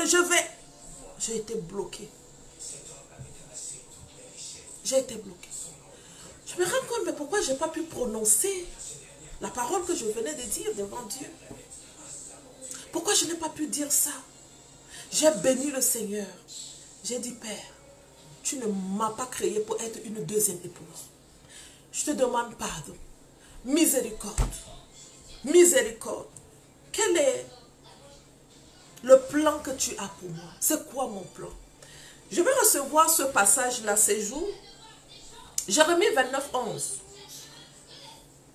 je vais. J'ai été bloquée. J'ai été bloquée. Je me rends compte, mais pourquoi je n'ai pas pu prononcer la parole que je venais de dire devant Dieu? Pourquoi je n'ai pas pu dire ça? J'ai béni le Seigneur. J'ai dit, Père, tu ne m'as pas créé pour être une deuxième épouse. Je te demande pardon. Miséricorde. Miséricorde. Quel est le plan que tu as pour moi? C'est quoi mon plan? Je vais recevoir ce passage-là ces jours. Jérémie 29, 11.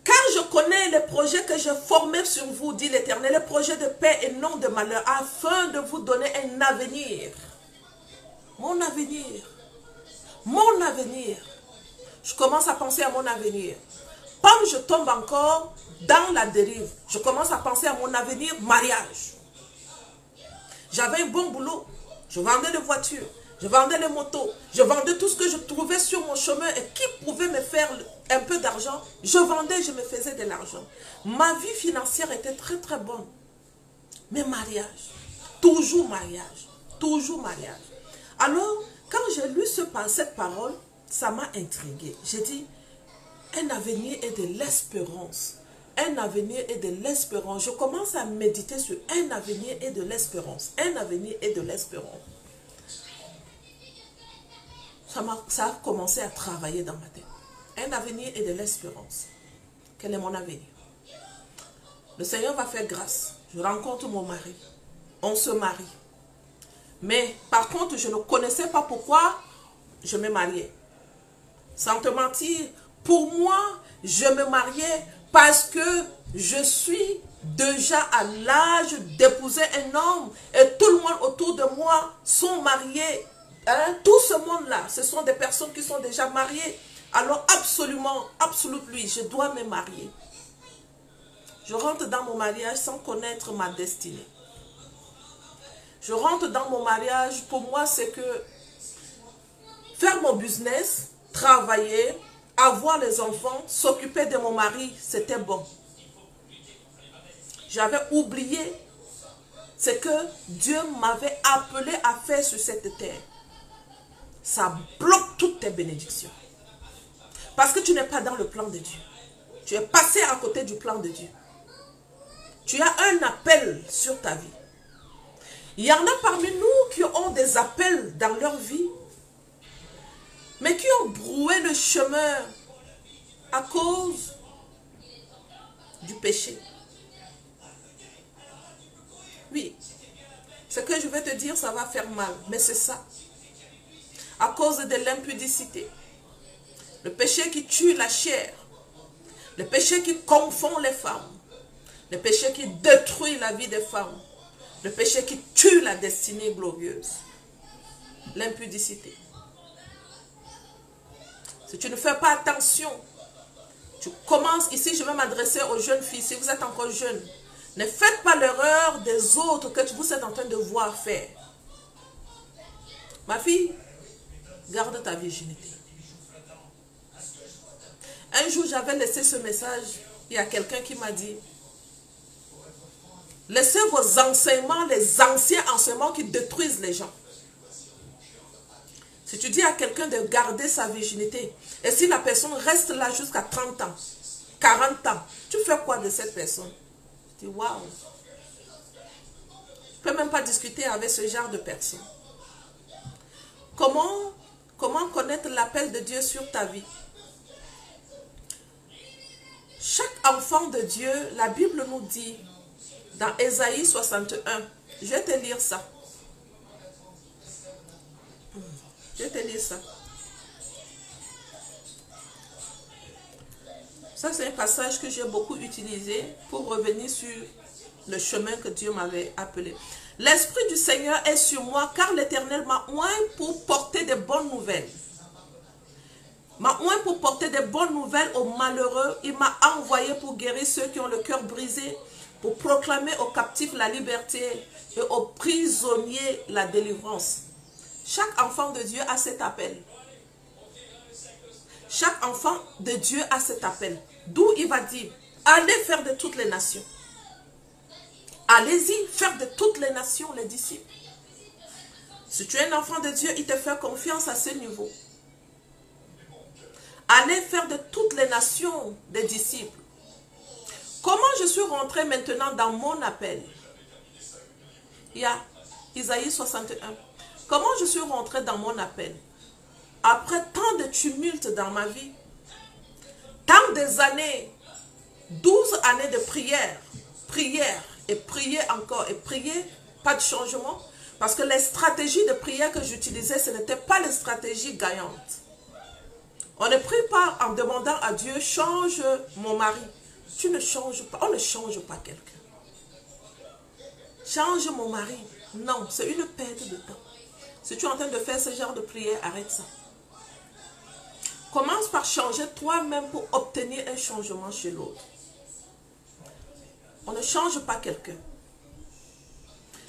Car je connais les projets que je formais sur vous, dit l'Éternel, les projets de paix et non de malheur, afin de vous donner un avenir. Mon avenir. Mon avenir. Je commence à penser à mon avenir. Comme je tombe encore dans la dérive, je commence à penser à mon avenir, mariage. J'avais un bon boulot. Je vendais des voitures. Je vendais les motos. Je vendais tout ce que je trouvais sur mon chemin et qui pouvait me faire un peu d'argent. Je vendais, je me faisais de l'argent. Ma vie financière était très très bonne. Mais mariage. Toujours mariage. Toujours mariage. Alors, quand j'ai lu cette parole, ça m'a intriguée. J'ai dit, un avenir et de l'espérance. Un avenir et de l'espérance. Je commence à méditer sur un avenir et de l'espérance. Un avenir et de l'espérance. Ça a commencé à travailler dans ma tête. Un avenir et de l'espérance. Quel est mon avenir? Le Seigneur va faire grâce. Je rencontre mon mari. On se marie. Mais par contre, je ne connaissais pas pourquoi je me mariais. Sans te mentir, pour moi, je me mariais parce que je suis déjà à l'âge d'épouser un homme et tout le monde autour de moi sont mariés. Hein? Tout ce monde-là, ce sont des personnes qui sont déjà mariées. Alors absolument, je dois me marier. Je rentre dans mon mariage sans connaître ma destinée. Je rentre dans mon mariage, pour moi, c'est que faire mon business, travailler, avoir les enfants, s'occuper de mon mari, c'était bon. J'avais oublié ce que Dieu m'avait appelé à faire sur cette terre. Ça bloque toutes tes bénédictions. Parce que tu n'es pas dans le plan de Dieu. Tu es passé à côté du plan de Dieu. Tu as un appel sur ta vie. Il y en a parmi nous qui ont des appels dans leur vie, mais qui ont broué le chemin à cause du péché. Oui, ce que je vais te dire, ça va faire mal, mais c'est ça. À cause de l'impudicité, le péché qui tue la chair, le péché qui confond les femmes, le péché qui détruit la vie des femmes, le péché qui tue la destinée glorieuse, l'impudicité. Si tu ne fais pas attention, tu commences, ici je vais m'adresser aux jeunes filles, si vous êtes encore jeunes, ne faites pas l'erreur des autres que vous êtes en train de voir faire. Ma fille, garde ta virginité. Un jour, j'avais laissé ce message, il y a quelqu'un qui m'a dit, laissez vos enseignements, les anciens enseignements qui détruisent les gens. Si tu dis à quelqu'un de garder sa virginité, et si la personne reste là jusqu'à 30 ans, 40 ans, tu fais quoi de cette personne? Je dis, waouh! Je ne peux même pas discuter avec ce genre de personne. Comment connaître l'appel de Dieu sur ta vie? Chaque enfant de Dieu, la Bible nous dit, dans Ésaïe 61, je vais te lire ça. Je vais te lire ça. Ça, c'est un passage que j'ai beaucoup utilisé pour revenir sur le chemin que Dieu m'avait appelé. L'Esprit du Seigneur est sur moi, car l'Éternel m'a oint pour porter de bonnes nouvelles. M'a oint pour porter de bonnes nouvelles aux malheureux. Il m'a envoyé pour guérir ceux qui ont le cœur brisé, pour proclamer aux captifs la liberté et aux prisonniers la délivrance. Chaque enfant de Dieu a cet appel. Chaque enfant de Dieu a cet appel. D'où il va dire, allez faire de toutes les nations. Allez-y, faire de toutes les nations les disciples. Si tu es un enfant de Dieu, il te fait confiance à ce niveau. Allez faire de toutes les nations des disciples. Comment je suis rentré maintenant dans mon appel? Il y a Isaïe 61. Comment je suis rentré dans mon appel? Après tant de tumultes dans ma vie, tant des années, 12 années de prière, et prier encore, et prier, pas de changement. Parce que les stratégies de prière que j'utilisais, ce n'étaient pas les stratégies gagnantes. On ne prie pas en demandant à Dieu, change mon mari. Tu ne changes pas, on ne change pas quelqu'un. Change mon mari. Non, c'est une perte de temps. Si tu es en train de faire ce genre de prière, arrête ça. Commence par changer toi-même pour obtenir un changement chez l'autre. On ne change pas quelqu'un.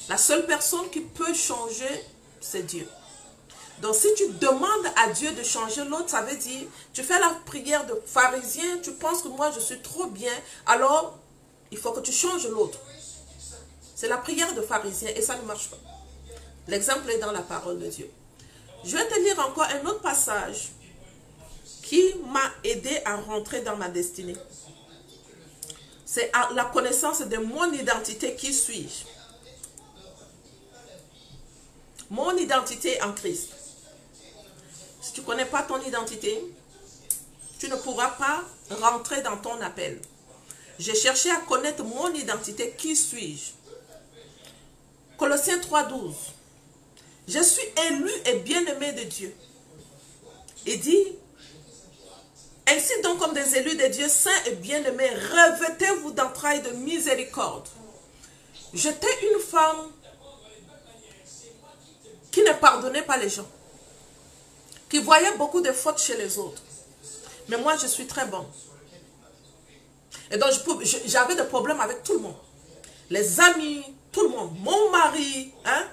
La seule personne qui peut changer, c'est Dieu. Donc si tu demandes à Dieu de changer l'autre, ça veut dire, tu fais la prière de pharisien, tu penses que moi je suis trop bien, alors il faut que tu changes l'autre. C'est la prière de pharisien et ça ne marche pas. L'exemple est dans la parole de Dieu. Je vais te lire encore un autre passage qui m'a aidé à rentrer dans ma destinée. C'est la connaissance de mon identité, qui suis-je? Mon identité en Christ. Si tu ne connais pas ton identité, tu ne pourras pas rentrer dans ton appel. J'ai cherché à connaître mon identité, qui suis-je? Colossiens 3,12. Je suis élu et bien-aimé de Dieu. Il dit, ainsi donc comme des élus de Dieu, saints et bien-aimés, revêtez-vous d'entrailles de miséricorde. J'étais une femme qui ne pardonnait pas les gens, qui voyait beaucoup de fautes chez les autres. Mais moi, je suis très bonne. Et donc, j'avais des problèmes avec tout le monde. Les amis, tout le monde. Mon mari, hein?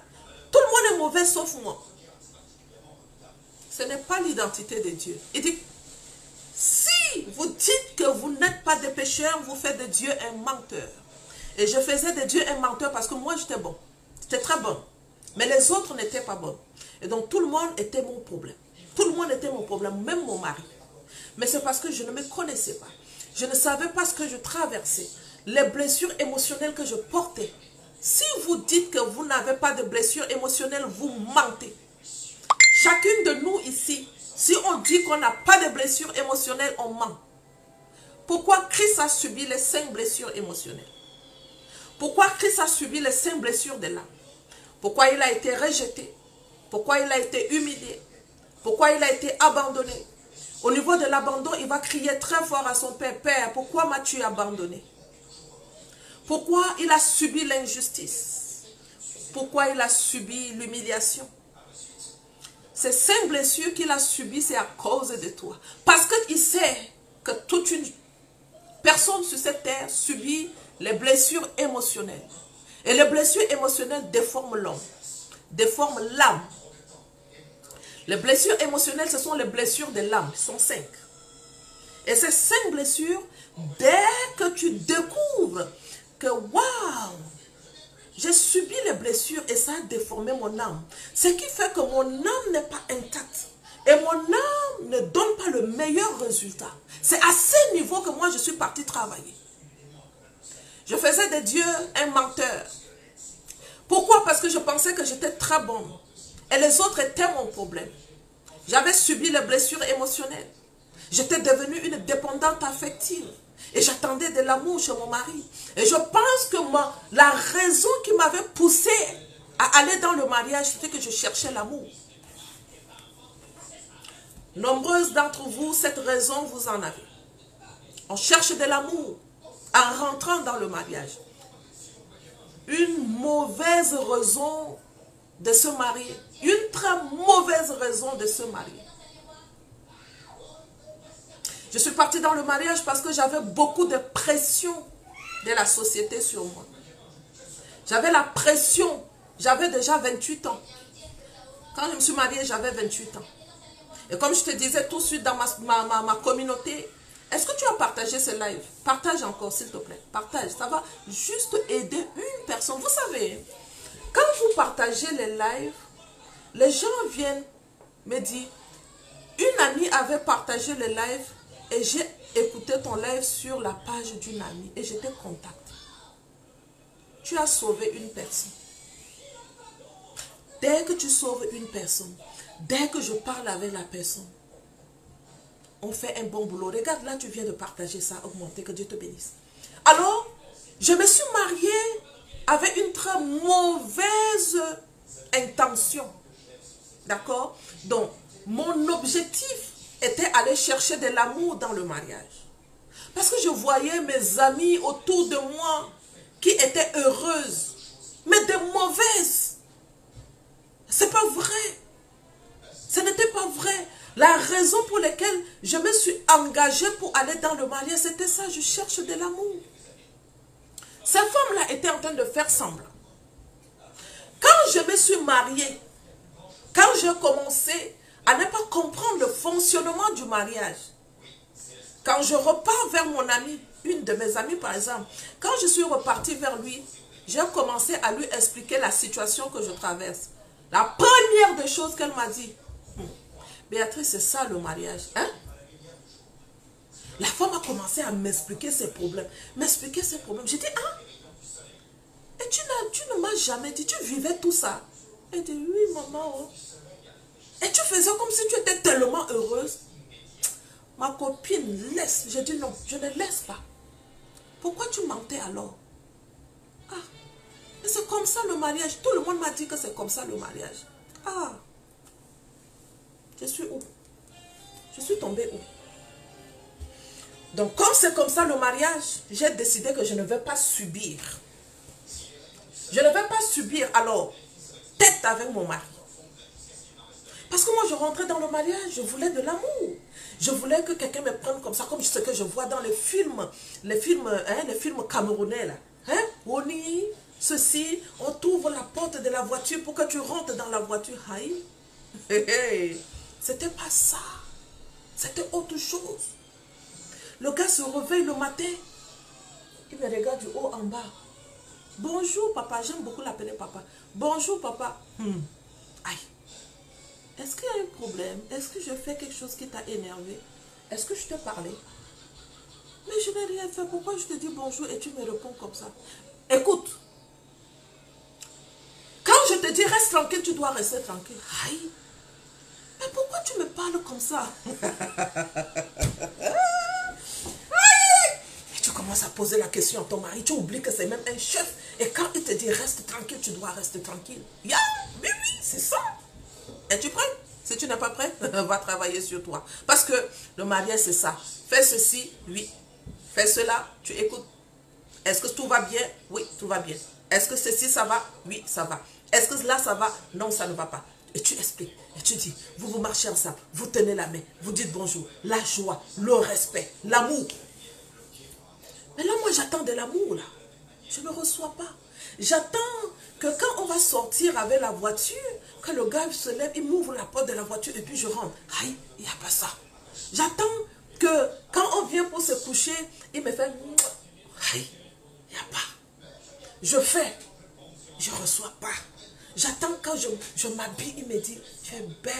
Tout le monde est mauvais sauf moi. Ce n'est pas l'identité de Dieu. Il dit, si vous dites que vous n'êtes pas des pécheurs, vous faites de Dieu un menteur. Et je faisais de Dieu un menteur parce que moi, j'étais bon. J'étais très bonne. Mais les autres n'étaient pas bonnes. Et donc, tout le monde était mon problème. Tout le monde était mon problème, même mon mari. Mais c'est parce que je ne me connaissais pas. Je ne savais pas ce que je traversais. Les blessures émotionnelles que je portais. Si vous dites que vous n'avez pas de blessures émotionnelles, vous mentez. Chacune de nous ici, si on dit qu'on n'a pas de blessures émotionnelles, on ment. Pourquoi Christ a subi les 5 blessures émotionnelles? Pourquoi Christ a subi les 5 blessures de l'âme? Pourquoi il a été rejeté? Pourquoi il a été humilié? Pourquoi il a été abandonné? Au niveau de l'abandon, il va crier très fort à son père, « Père, pourquoi m'as-tu abandonné ?» Pourquoi il a subi l'injustice? Pourquoi il a subi l'humiliation? Ces 5 blessures qu'il a subies, c'est à cause de toi. Parce qu'il sait que toute une personne sur cette terre subit les blessures émotionnelles. Et les blessures émotionnelles déforment l'homme, déforment l'âme. Les blessures émotionnelles, ce sont les blessures de l'âme, ce sont 5. Et ces 5 blessures, dès que tu découvres que waouh, j'ai subi les blessures et ça a déformé mon âme. Ce qui fait que mon âme n'est pas intacte. Et mon âme ne donne pas le meilleur résultat. C'est à ce niveau que moi je suis partie travailler. Je faisais de Dieu un menteur. Pourquoi? Parce que je pensais que j'étais très bonne. Et les autres étaient mon problème. J'avais subi les blessures émotionnelles. J'étais devenue une dépendante affective. Et j'attendais de l'amour chez mon mari. Et je pense que la raison qui m'avait poussée à aller dans le mariage, c'était que je cherchais l'amour. Nombreuses d'entre vous, cette raison, vous en avez. On cherche de l'amour en rentrant dans le mariage. Une mauvaise raison de se marier. Une très mauvaise raison de se marier. Je suis partie dans le mariage parce que j'avais beaucoup de pression de la société sur moi. J'avais la pression. J'avais déjà 28 ans. Quand je me suis mariée, j'avais 28 ans. Et comme je te disais tout de suite dans ma communauté, est-ce que tu as partagé ce live? Partage encore, s'il te plaît. Partage. Ça va juste aider une personne. Vous savez, quand vous partagez les lives, Les gens viennent me dire, une amie avait partagé le live et j'ai écouté ton live sur la page d'une amie et je t'ai contacté. Tu as sauvé une personne. Dès que tu sauves une personne, dès que je parle avec la personne, on fait un bon boulot. Regarde, là, tu viens de partager ça, augmenter, que Dieu te bénisse. Alors, je me suis mariée avec une très mauvaise intention. D'accord? Donc, mon objectif était aller chercher de l'amour dans le mariage. Parce que je voyais mes amis autour de moi qui étaient heureuses, mais de mauvaises. C'est pas vrai. Ce n'était pas vrai. La raison pour laquelle je me suis engagée pour aller dans le mariage, c'était ça, je cherche de l'amour. Cette femme-là était en train de faire semblant. Quand je me suis mariée, quand j'ai commencé à ne pas comprendre le fonctionnement du mariage, quand je repars vers mon ami, une de mes amies par exemple, quand je suis repartie vers lui, j'ai commencé à lui expliquer la situation que je traverse. La première des choses qu'elle m'a dit, Béatrice, c'est ça le mariage, hein? La femme a commencé à m'expliquer ses problèmes. M'expliquer ses problèmes. J'ai dit, ah, et tu ne m'as jamais dit, tu vivais tout ça? Elle dit, oui, maman. Oh. Et tu faisais comme si tu étais tellement heureuse. Ma copine laisse. J'ai dit, non, je ne laisse pas. Pourquoi tu mentais alors? Ah, mais c'est comme ça le mariage. Tout le monde m'a dit que c'est comme ça le mariage. Ah, je suis où? Je suis tombée où? Donc, comme c'est comme ça le mariage, j'ai décidé que je ne vais pas subir. Je ne vais pas subir, alors, tête avec mon mari. Parce que moi, je rentrais dans le mariage, je voulais de l'amour. Je voulais que quelqu'un me prenne comme ça, comme ce que je vois dans les films camerounais, là. Hein? Oni, ceci, on t'ouvre la porte de la voiture pour que tu rentres dans la voiture. Aïe. C'était pas ça. C'était autre chose. Le gars se réveille le matin. Il me regarde du haut en bas. Bonjour papa, j'aime beaucoup l'appeler papa. Bonjour papa. Aïe. Est-ce qu'il y a un problème? Est-ce que je fais quelque chose qui t'a énervé? Est-ce que je t'ai parlé? Mais je n'ai rien fait. Pourquoi je te dis bonjour et tu me réponds comme ça? Écoute. Quand je te dis reste tranquille, tu dois rester tranquille. Aïe. Mais pourquoi tu me parles comme ça? Tu commences à poser la question à ton mari, tu oublies que c'est même un chef. Et quand il te dit reste tranquille, tu dois rester tranquille. Mais oui, c'est ça. Es-tu prêt? Si tu n'es pas prêt, va travailler sur toi. Parce que le mariage, c'est ça. Fais ceci, oui. Fais cela, tu écoutes. Est-ce que tout va bien? Oui, tout va bien. Est-ce que ceci, ça va? Oui, ça va. Est-ce que là, ça va? Non, ça ne va pas. Et tu expliques. Et tu dis, vous marchez ensemble, vous tenez la main, vous dites bonjour. La joie, le respect, l'amour. Mais là, moi, j'attends de l'amour, là. Je ne reçois pas. J'attends que quand on va sortir avec la voiture, que le gars se lève, il m'ouvre la porte de la voiture et puis je rentre. Aïe, il n'y a pas ça. J'attends que quand on vient pour se coucher, il me fait... Aïe, il n'y a pas. Je fais, je ne reçois pas. J'attends quand je m'habille, il me dit, tu es belle.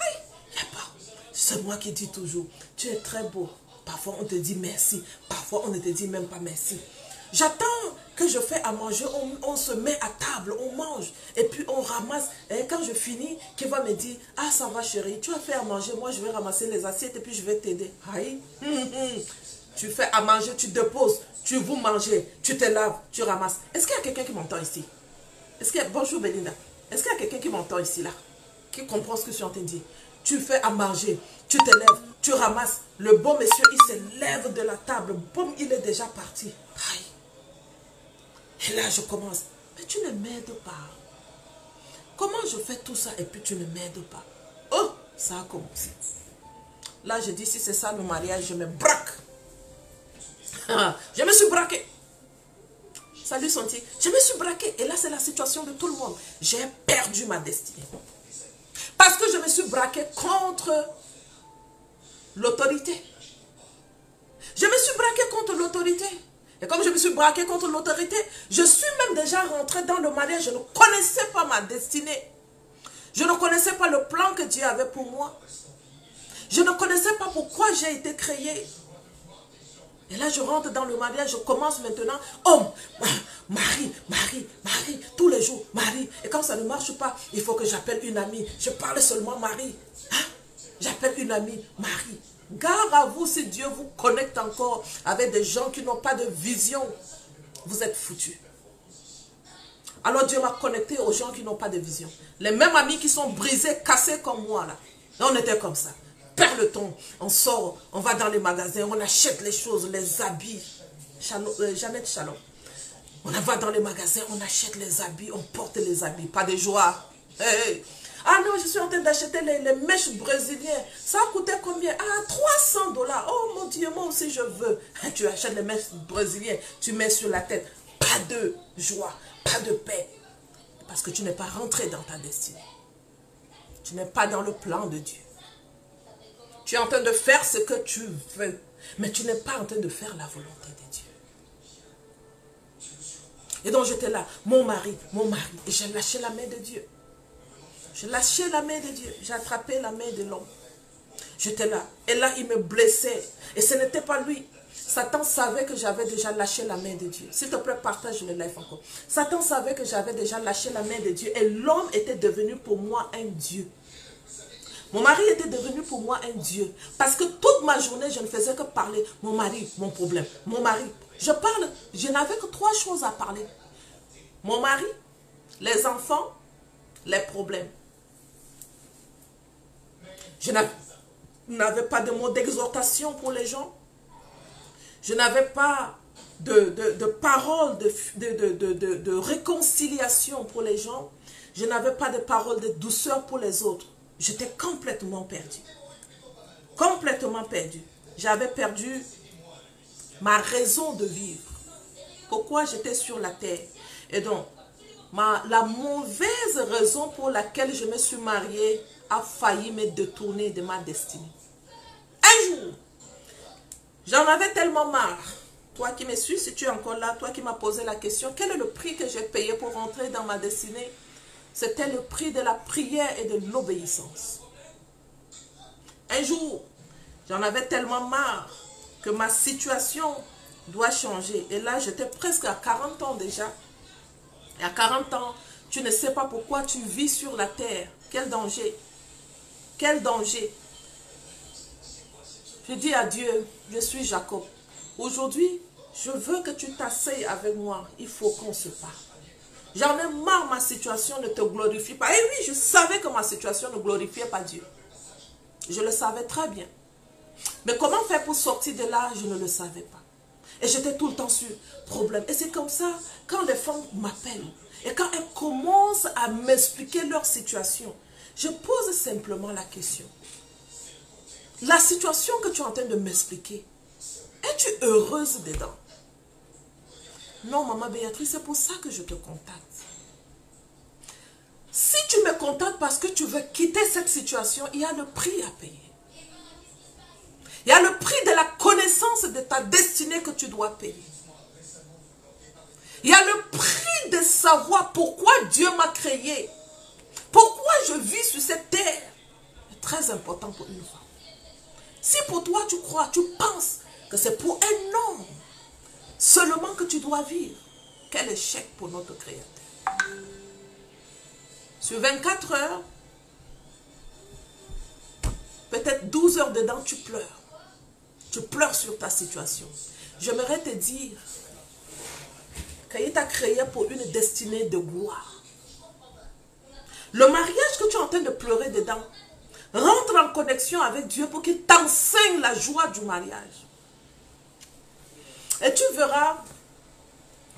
Aïe, il n'y a pas. C'est moi qui dis toujours, tu es très beau. Parfois, on te dit merci. Parfois, on ne te dit même pas merci. J'attends que je fais à manger. On se met à table, on mange. Et puis, on ramasse. Et quand je finis, qu'il va me dire, ah, ça va chérie, tu as fait à manger. Moi, je vais ramasser les assiettes et puis je vais t'aider. Aïe. Tu fais à manger, tu déposes. Tu vous mangez, tu te laves, tu ramasses. Est-ce qu'il y a quelqu'un qui m'entend ici? Est-ce qu'il y a... Bonjour, Belinda. Est-ce qu'il y a quelqu'un qui m'entend ici, là? Qui comprend ce que je suis en train de dire? Tu fais à manger, tu te lèves, tu ramasses. Le bon monsieur, il se lève de la table. Boum, il est déjà parti. Aïe. Et là, je commence. Mais tu ne m'aides pas. Comment je fais tout ça et puis tu ne m'aides pas? Oh, ça a commencé. Là, je dis, si c'est ça le mariage, je me braque. Je me suis braqué. Salut Santi. Je me suis braqué. Et là, c'est la situation de tout le monde. J'ai perdu ma destinée. Parce que je me suis braqué contre l'autorité. Je me suis braqué contre l'autorité. Et comme je me suis braqué contre l'autorité, je suis même déjà rentré dans le mariage. Je ne connaissais pas ma destinée. Je ne connaissais pas le plan que Dieu avait pour moi. Je ne connaissais pas pourquoi j'ai été créé. Et là, je rentre dans le mariage, je commence maintenant, homme, mari, tous les jours, mari. Et quand ça ne marche pas, il faut que j'appelle une amie. Je parle seulement mari. Hein? J'appelle une amie, mari. Gare à vous si Dieu vous connecte encore avec des gens qui n'ont pas de vision. Vous êtes foutus. Alors Dieu m'a connecté aux gens qui n'ont pas de vision. Les mêmes amis qui sont brisés, cassés comme moi là. Et on était comme ça. Perd le temps, on sort, on va dans les magasins, on achète les choses, les habits. Jeannette Shalom. On va dans les magasins, on achète les habits, on porte les habits, pas de joie. Hey. Ah non, je suis en train d'acheter les mèches brésiliennes. Ça a coûté combien? Ah, 300 $. Oh mon Dieu, moi aussi je veux. Tu achètes les mèches brésiliennes, tu mets sur la tête. Pas de joie, pas de paix. Parce que tu n'es pas rentré dans ta destinée. Tu n'es pas dans le plan de Dieu. Tu es en train de faire ce que tu veux, mais tu n'es pas en train de faire la volonté de Dieu. Et donc j'étais là, mon mari, et j'ai lâché la main de Dieu. J'ai lâché la main de Dieu, j'ai attrapé la main de l'homme. J'étais là, et là il me blessait, et ce n'était pas lui. Satan savait que j'avais déjà lâché la main de Dieu. S'il te plaît, partage le live encore. Satan savait que j'avais déjà lâché la main de Dieu, et l'homme était devenu pour moi un Dieu. Mon mari était devenu pour moi un Dieu. Parce que toute ma journée, je ne faisais que parler. Mon mari, mon problème. Mon mari. Je parle, je n'avais que 3 choses à parler. Mon mari, les enfants, les problèmes. Je n'avais pas de mots d'exhortation pour les gens. Je n'avais pas de paroles de réconciliation pour les gens. Je n'avais pas de paroles de douceur pour les autres. J'étais complètement perdu. Complètement perdu. J'avais perdu ma raison de vivre. Pourquoi j'étais sur la terre. Et donc, la mauvaise raison pour laquelle je me suis mariée a failli me détourner de ma destinée. Un jour, j'en avais tellement marre. Toi qui me suis, si tu es encore là, toi qui m'as posé la question, quel est le prix que j'ai payé pour rentrer dans ma destinée? C'était le prix de la prière et de l'obéissance. Un jour, j'en avais tellement marre que ma situation doit changer. Et là, j'étais presque à 40 ans déjà. Et à 40 ans, tu ne sais pas pourquoi tu vis sur la terre. Quel danger! Quel danger! Je dis à Dieu, je suis Jacob. Aujourd'hui, je veux que tu t'asseyes avec moi. Il faut qu'on se parle. J'en ai marre, ma situation ne te glorifie pas. Et oui, je savais que ma situation ne glorifiait pas Dieu. Je le savais très bien. Mais comment faire pour sortir de là, je ne le savais pas. Et j'étais tout le temps sur problème. Et c'est comme ça, quand les femmes m'appellent, et quand elles commencent à m'expliquer leur situation, je pose simplement la question. La situation que tu es en train de m'expliquer, es-tu heureuse dedans? Non, maman Béatrice, c'est pour ça que je te contacte. Si tu me contactes parce que tu veux quitter cette situation, il y a le prix à payer. Il y a le prix de la connaissance de ta destinée que tu dois payer. Il y a le prix de savoir pourquoi Dieu m'a créé. Pourquoi je vis sur cette terre. C'est très important pour une femme. Si pour toi tu crois, tu penses que c'est pour un homme seulement que tu dois vivre, quel échec pour notre Créateur. Sur 24 heures, peut-être 12 heures dedans, tu pleures. Tu pleures sur ta situation. J'aimerais te dire qu'il t'a créé pour une destinée de gloire. Le mariage que tu es en train de pleurer dedans, rentre en connexion avec Dieu pour qu'il t'enseigne la joie du mariage. Et tu verras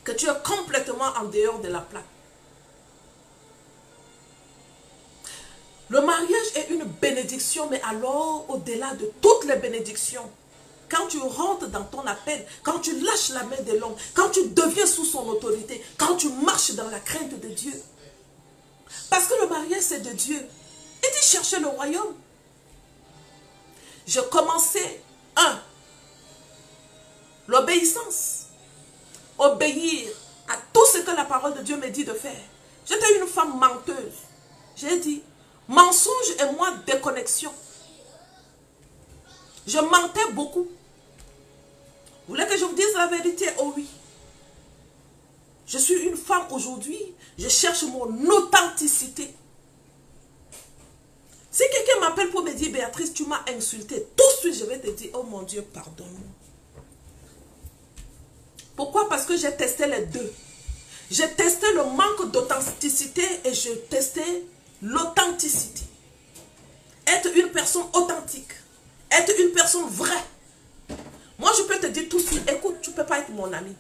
que tu es complètement en dehors de la plaque. Le mariage est une bénédiction, mais alors au-delà de toutes les bénédictions, quand tu rentres dans ton appel, quand tu lâches la main de l'homme, quand tu deviens sous son autorité, quand tu marches dans la crainte de Dieu. Parce que le mariage c'est de Dieu. Il dit chercher le royaume. Je commençais, l'obéissance. Obéir à tout ce que la parole de Dieu me dit de faire. J'étais une femme menteuse. J'ai dit, Mensonge et moi, déconnexion. Je mentais beaucoup. Vous voulez que je vous dise la vérité? Oh oui. Je suis une femme aujourd'hui. Je cherche mon authenticité. Si quelqu'un m'appelle pour me dire, Béatrice, tu m'as insulté, tout de suite je vais te dire, oh mon Dieu, pardonne-moi. Pourquoi? Parce que j'ai testé les deux. J'ai testé le manque d'authenticité et j'ai testé l'authenticité. Être une personne authentique. Être une personne vraie. Moi, je peux te dire tout de suite, écoute, tu ne peux pas être mon ami.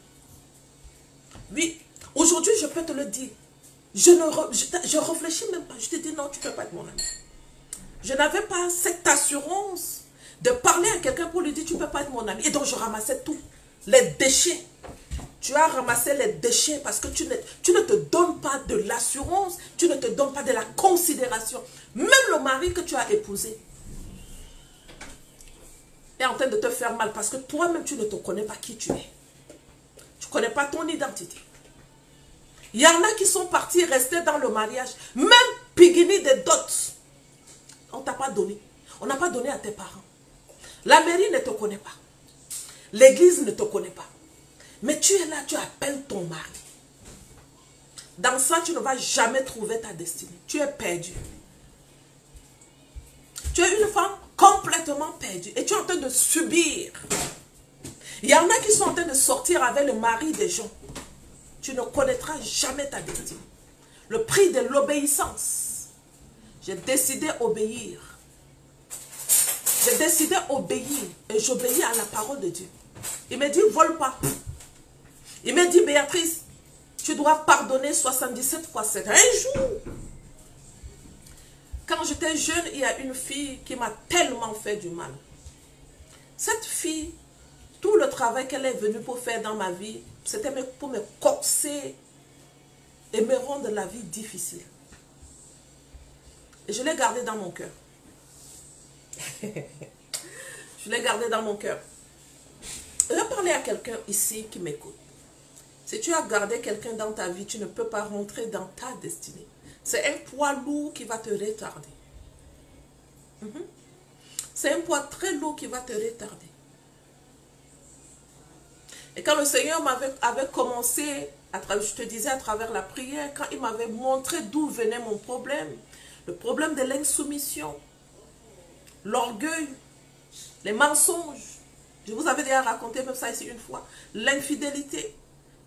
Oui, aujourd'hui, je peux te le dire. Je réfléchis même pas. Je te dis non, tu ne peux pas être mon ami. Je n'avais pas cette assurance de parler à quelqu'un pour lui dire, tu ne peux pas être mon ami. Et donc, je ramassais tout. Les déchets. Tu as ramassé les déchets parce que tu ne te donnes pas de l'assurance, tu ne te donnes pas de la considération. Même le mari que tu as épousé est en train de te faire mal parce que toi-même, tu ne te connais pas qui tu es. Tu ne connais pas ton identité. Il y en a qui sont partis rester dans le mariage, même pigini de dot. On ne t'a pas donné. On n'a pas donné à tes parents. La mairie ne te connaît pas. L'église ne te connaît pas. Mais tu es là, tu appelles ton mari. Dans ça, tu ne vas jamais trouver ta destinée. Tu es perdu. Tu es une femme complètement perdue. Et tu es en train de subir. Il y en a qui sont en train de sortir avec le mari des gens. Tu ne connaîtras jamais ta destinée. Le prix de l'obéissance. J'ai décidé d'obéir. J'ai décidé d'obéir. Et j'obéis à la parole de Dieu. Il me dit, vole pas. Il me dit, Béatrice, tu dois pardonner 77 fois 7. Un jour, quand j'étais jeune, il y a une fille qui m'a tellement fait du mal. Cette fille, tout le travail qu'elle est venue pour faire dans ma vie, c'était pour me corser et me rendre la vie difficile. Et je l'ai gardée dans mon cœur. Je l'ai gardée dans mon cœur. Je vais parler à quelqu'un ici qui m'écoute. Si tu as gardé quelqu'un dans ta vie, tu ne peux pas rentrer dans ta destinée. C'est un poids lourd qui va te retarder. C'est un poids très lourd qui va te retarder. Et quand le Seigneur avait commencé, je te disais à travers la prière, quand il m'avait montré d'où venait mon problème, le problème de l'insoumission, l'orgueil, les mensonges, je vous avais déjà raconté même ça ici une fois, l'infidélité.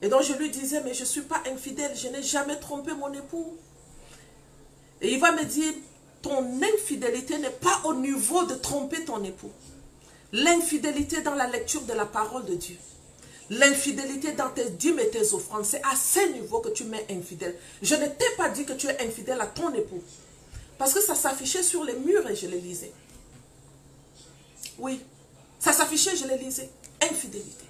Et donc je lui disais, mais je ne suis pas infidèle, je n'ai jamais trompé mon époux. Et il va me dire, ton infidélité n'est pas au niveau de tromper ton époux. L'infidélité dans la lecture de la parole de Dieu. L'infidélité dans tes dîmes et tes offrandes, c'est à ce niveau que tu mets infidèle. Je ne t'ai pas dit que tu es infidèle à ton époux. Parce que ça s'affichait sur les murs et je les lisais. Oui, ça s'affichait, je les lisais. Infidélité.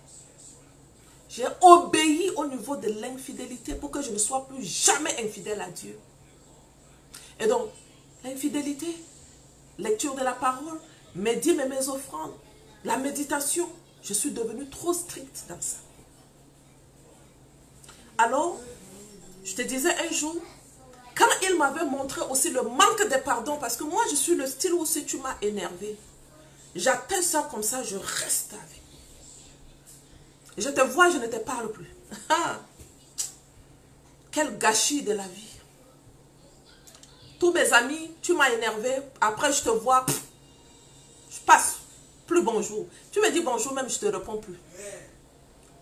J'ai obéi au niveau de l'infidélité pour que je ne sois plus jamais infidèle à Dieu. Et donc, l'infidélité, lecture de la parole, mes dîmes et mes offrandes, la méditation, je suis devenue trop stricte dans ça. Alors, je te disais un jour, quand il m'avait montré aussi le manque de pardon, parce que moi je suis le style où si tu m'as énervé, j'appelle ça comme ça, je reste avec. Je te vois, je ne te parle plus. Quel gâchis de la vie. Tous mes amis, tu m'as énervé, après je te vois, je passe, plus bonjour. Tu me dis bonjour, même je ne te réponds plus.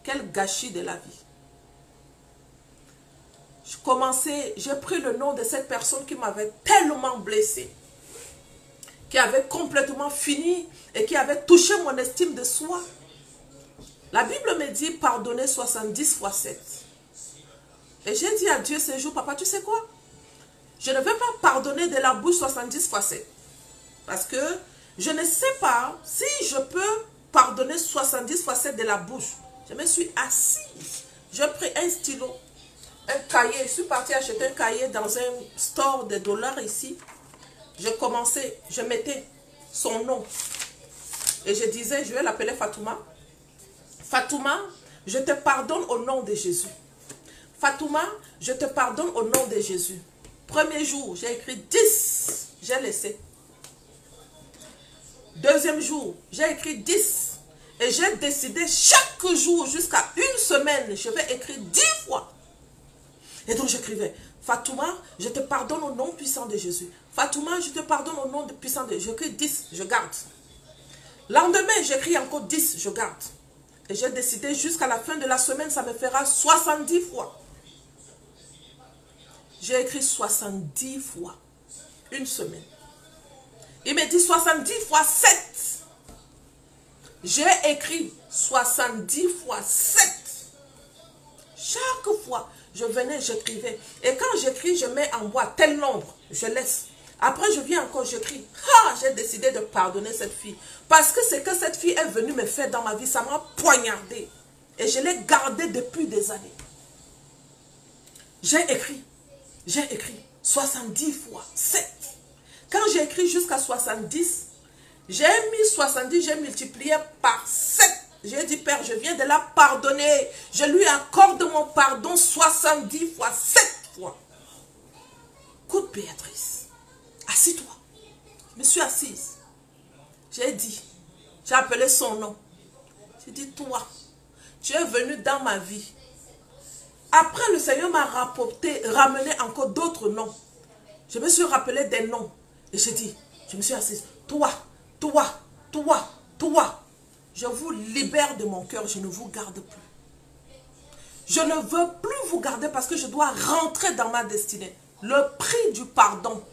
Quel gâchis de la vie. J'ai pris le nom de cette personne qui m'avait tellement blessé, qui avait complètement fini et qui avait touché mon estime de soi. La Bible me dit pardonner 70 fois 7. Et j'ai dit à Dieu ce jour, papa, tu sais quoi? Je ne vais pas pardonner de la bouche 70 fois 7. Parce que je ne sais pas si je peux pardonner 70 fois 7 de la bouche. Je me suis assise. J'ai pris un stylo, un cahier. Je suis partie acheter un cahier dans un store de dollars ici. Je mettais son nom. Et je disais, je vais l'appeler Fatouma. Fatouma, je te pardonne au nom de Jésus. Fatouma, je te pardonne au nom de Jésus. Premier jour, j'ai écrit 10. J'ai laissé. Deuxième jour, j'ai écrit 10. Et j'ai décidé chaque jour, jusqu'à une semaine, je vais écrire 10 fois. Et donc j'écrivais, Fatouma, je te pardonne au nom puissant de Jésus. Fatouma, je te pardonne au nom puissant de Jésus. J'écris 10, je garde. Lendemain, j'écris encore 10, je garde. Et j'ai décidé jusqu'à la fin de la semaine, ça me fera 70 fois. J'ai écrit 70 fois. Une semaine. Il me dit 70 fois 7. J'ai écrit 70 fois 7. Chaque fois, je venais, j'écrivais. Et quand j'écris, je mets en bois tel nombre. Je laisse. Après, je viens encore, j'écris. Ah, j'ai décidé de pardonner cette fille. Parce que ce que cette fille est venue me faire dans ma vie, ça m'a poignardé. Et je l'ai gardé depuis des années. J'ai écrit 70 fois 7. Quand j'ai écrit jusqu'à 70, j'ai mis 70, j'ai multiplié par 7. J'ai dit, Père, je viens de la pardonner. Je lui accorde mon pardon 70 fois 7 fois. Écoute, Béatrice, assis-toi. Je me suis assise. J'ai dit, j'ai appelé son nom. J'ai dit, toi, tu es venu dans ma vie. Après, le Seigneur m'a ramené encore d'autres noms. Je me suis rappelé des noms. Et j'ai dit, je me suis assise. Toi, je vous libère de mon cœur, je ne vous garde plus. Je ne veux plus vous garder parce que je dois rentrer dans ma destinée. Le prix du pardon.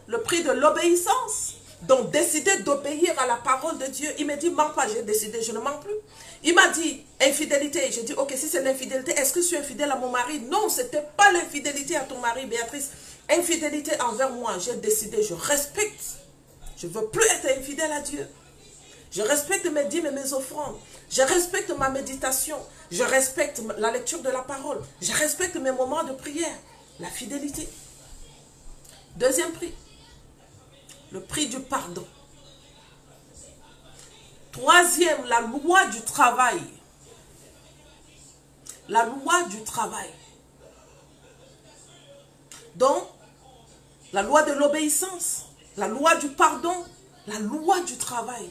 Le prix de l'obéissance. Donc, décider d'obéir à la parole de Dieu. Il me dit, mens pas, j'ai décidé, je ne mens plus. Il m'a dit, infidélité. J'ai dit, ok, si c'est l'infidélité, est-ce que je suis infidèle à mon mari? Non, ce n'était pas l'infidélité à ton mari, Béatrice. Infidélité envers moi, j'ai décidé, je respecte. Je ne veux plus être infidèle à Dieu. Je respecte mes dîmes et mes offrandes. Je respecte ma méditation. Je respecte la lecture de la parole. Je respecte mes moments de prière. La fidélité. Deuxième prix. Le prix du pardon. Troisième, la loi du travail. La loi du travail. Donc, la loi de l'obéissance, la loi du pardon, la loi du travail.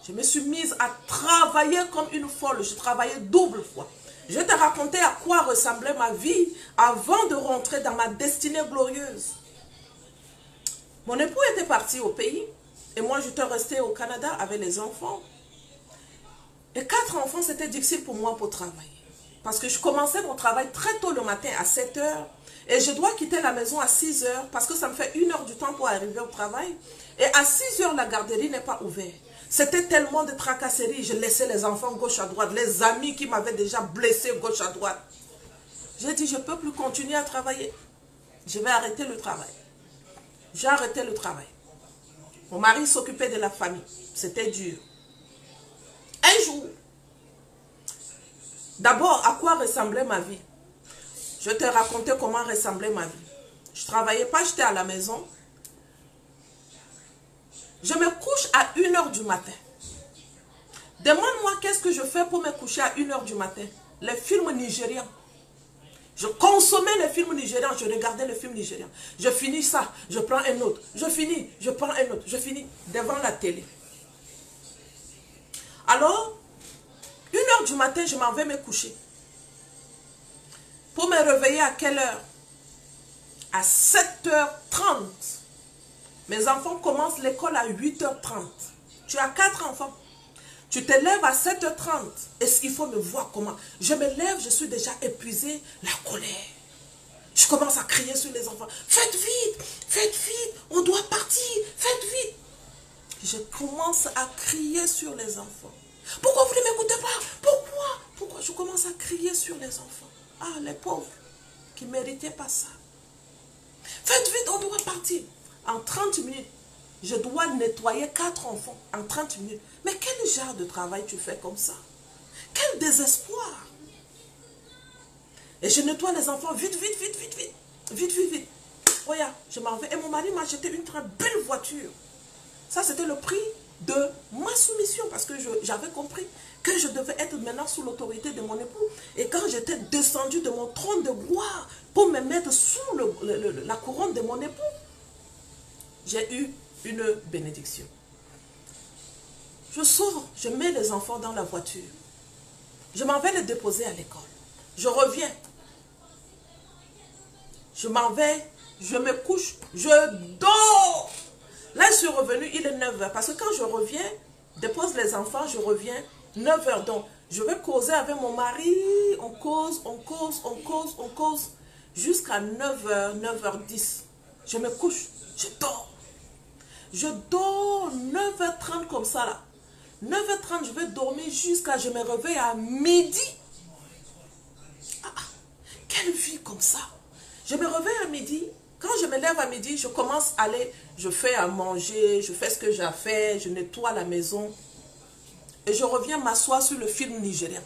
Je me suis mise à travailler comme une folle. Je travaillais double fois. Je te racontais à quoi ressemblait ma vie avant de rentrer dans ma destinée glorieuse. Mon époux était parti au pays et moi j'étais restée au Canada avec les enfants. Et 4 enfants, c'était difficile pour moi pour travailler. Parce que je commençais mon travail très tôt le matin à 7 h. Et je dois quitter la maison à 6 h parce que ça me fait 1 heure du temps pour arriver au travail. Et à 6 h, la garderie n'est pas ouverte. C'était tellement de tracasseries. Je laissais les enfants gauche à droite. Les amis qui m'avaient déjà blessé gauche à droite. J'ai dit, je ne peux plus continuer à travailler. Je vais arrêter le travail. J'ai arrêté le travail. Mon mari s'occupait de la famille. C'était dur. Un jour, d'abord, à quoi ressemblait ma vie? Je te racontais comment ressemblait ma vie. Je ne travaillais pas, j'étais à la maison. Je me couche à 1 h du matin. Demande-moi qu'est-ce que je fais pour me coucher à 1 h du matin. Les films nigérians. Je consommais les films nigérians, je regardais les films nigérians. Je finis ça, je prends un autre. Je finis, je prends un autre. Je finis devant la télé. Alors, 1 h du matin, je m'en vais me coucher. Pour me réveiller à quelle heure? À 7 h 30. Mes enfants commencent l'école à 8 h 30. Tu as 4 enfants. Tu te lèves à 7 h 30. Et il faut me voir comment. Je me lève, je suis déjà épuisée. La colère. Je commence à crier sur les enfants. Faites vite, on doit partir, faites vite. Je commence à crier sur les enfants. Pourquoi vous ne m'écoutez pas? Pourquoi je commence à crier sur les enfants? Ah, les pauvres qui ne méritaient pas ça. Faites vite, on doit partir. En 30 minutes, je dois nettoyer 4 enfants en 30 minutes. Mais quel genre de travail tu fais comme ça? Quel désespoir! Et je nettoie les enfants vite. Regarde, je m'en vais. Et mon mari m'a acheté une très belle voiture. Ça, c'était le prix de ma soumission. Parce que j'avais compris que je devais être maintenant sous l'autorité de mon époux. Et quand j'étais descendu de mon trône de gloire pour me mettre sous la couronne de mon époux, j'ai eu une bénédiction. Je sors, je mets les enfants dans la voiture. Je m'en vais les déposer à l'école. Je reviens. Je m'en vais, je me couche, je dors. Là, je suis revenue, il est 9 h. Parce que quand je reviens, dépose les enfants, je reviens, 9 h. Donc, je vais causer avec mon mari. On cause, jusqu'à 9 h, 9 h 10. Je me couche, je dors. Je dors 9 h 30 comme ça là. 9 h 30, je vais dormir jusqu'à, je me réveille à midi. Quelle vie comme ça. Je me réveille à midi. Quand je me lève à midi, je commence à aller, je fais à manger, je fais ce que j'ai à faire, je nettoie la maison. Et je reviens m'asseoir sur le film nigérien.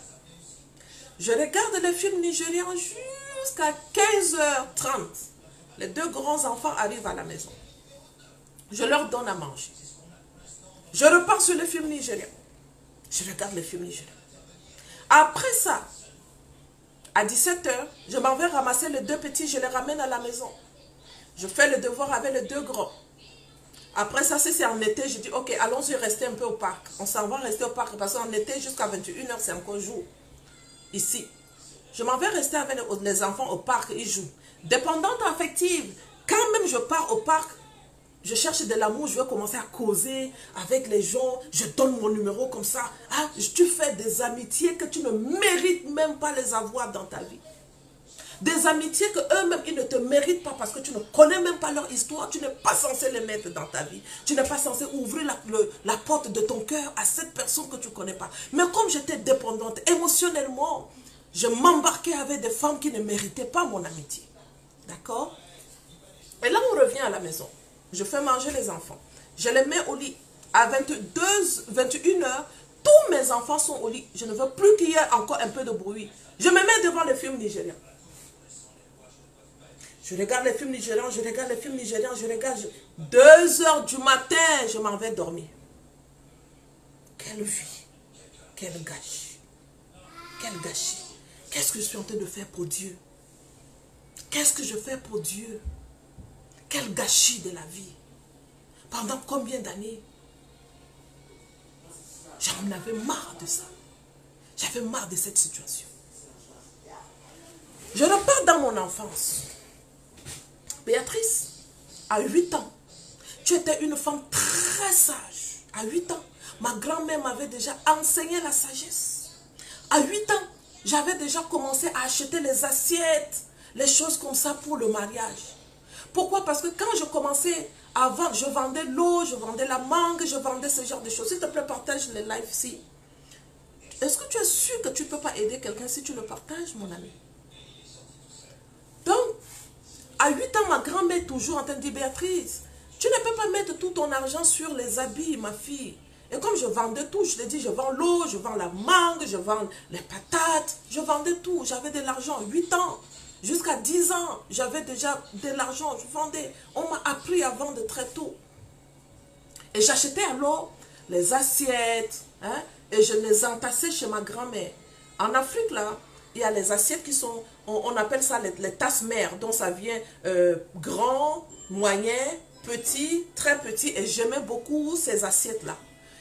Je regarde le film nigérien jusqu'à 15 h 30. Les deux grands enfants arrivent à la maison. Je leur donne à manger. Je repars sur le film nigérien. Je regarde le film nigérien. Après ça, à 17 h, je m'en vais ramasser les deux petits, je les ramène à la maison. Je fais le devoir avec les deux grands. Après ça, si c'est en été, je dis, ok, allons-y rester un peu au parc. On s'en va rester au parc parce qu'en été, jusqu'à 21 h, c'est encore jour. Ici. Je m'en vais rester avec les enfants au parc, ils jouent. Dépendante affective, quand même je pars au parc, je cherche de l'amour, je vais commencer à causer avec les gens, je donne mon numéro comme ça. Ah, tu fais des amitiés que tu ne mérites même pas les avoir dans ta vie. Des amitiés que eux-mêmes, ils ne te méritent pas parce que tu ne connais même pas leur histoire. Tu n'es pas censé les mettre dans ta vie. Tu n'es pas censé ouvrir la porte de ton cœur à cette personne que tu ne connais pas. Mais comme j'étais dépendante émotionnellement, je m'embarquais avec des femmes qui ne méritaient pas mon amitié. D'accord? Et là, on revient à la maison. Je fais manger les enfants. Je les mets au lit. À 21 h, tous mes enfants sont au lit. Je ne veux plus qu'il y ait encore un peu de bruit. Je me mets devant le film nigérien. Je regarde les films nigérians, je regarde. 2 h du matin, je m'en vais dormir. Quelle vie, quel gâchis. Quel gâchis. Qu'est-ce que je suis en train de faire pour Dieu? Qu'est-ce que je fais pour Dieu? Quel gâchis de la vie. Pendant combien d'années? J'en avais marre de ça. J'avais marre de cette situation. Je repars dans mon enfance. Béatrice, à 8 ans, tu étais une femme très sage. À 8 ans, ma grand-mère m'avait déjà enseigné la sagesse. À 8 ans, j'avais déjà commencé à acheter les assiettes, les choses comme ça pour le mariage. Pourquoi? Parce que quand je commençais à vendre, je vendais l'eau, je vendais la mangue, je vendais ce genre de choses. S'il te plaît, partage les lives ici. Est-ce que tu es sûr que tu ne peux pas aider quelqu'un si tu le partages, mon ami? Donc, à 8 ans, ma grand-mère est toujours en train de dire, Béatrice, tu ne peux pas mettre tout ton argent sur les habits, ma fille. Et comme je vendais tout, je t'ai dit, je vends l'eau, je vends la mangue, je vends les patates, je vendais tout. J'avais de l'argent, 8 ans. Jusqu'à 10 ans, j'avais déjà de l'argent, je vendais. On m'a appris à vendre très tôt. Et j'achetais alors les assiettes, hein, et je les entassais chez ma grand-mère. En Afrique, là, il y a les assiettes qui sont, on appelle ça les tasses mères, dont ça vient grand, moyen, petit, très petit, et j'aimais beaucoup ces assiettes-là.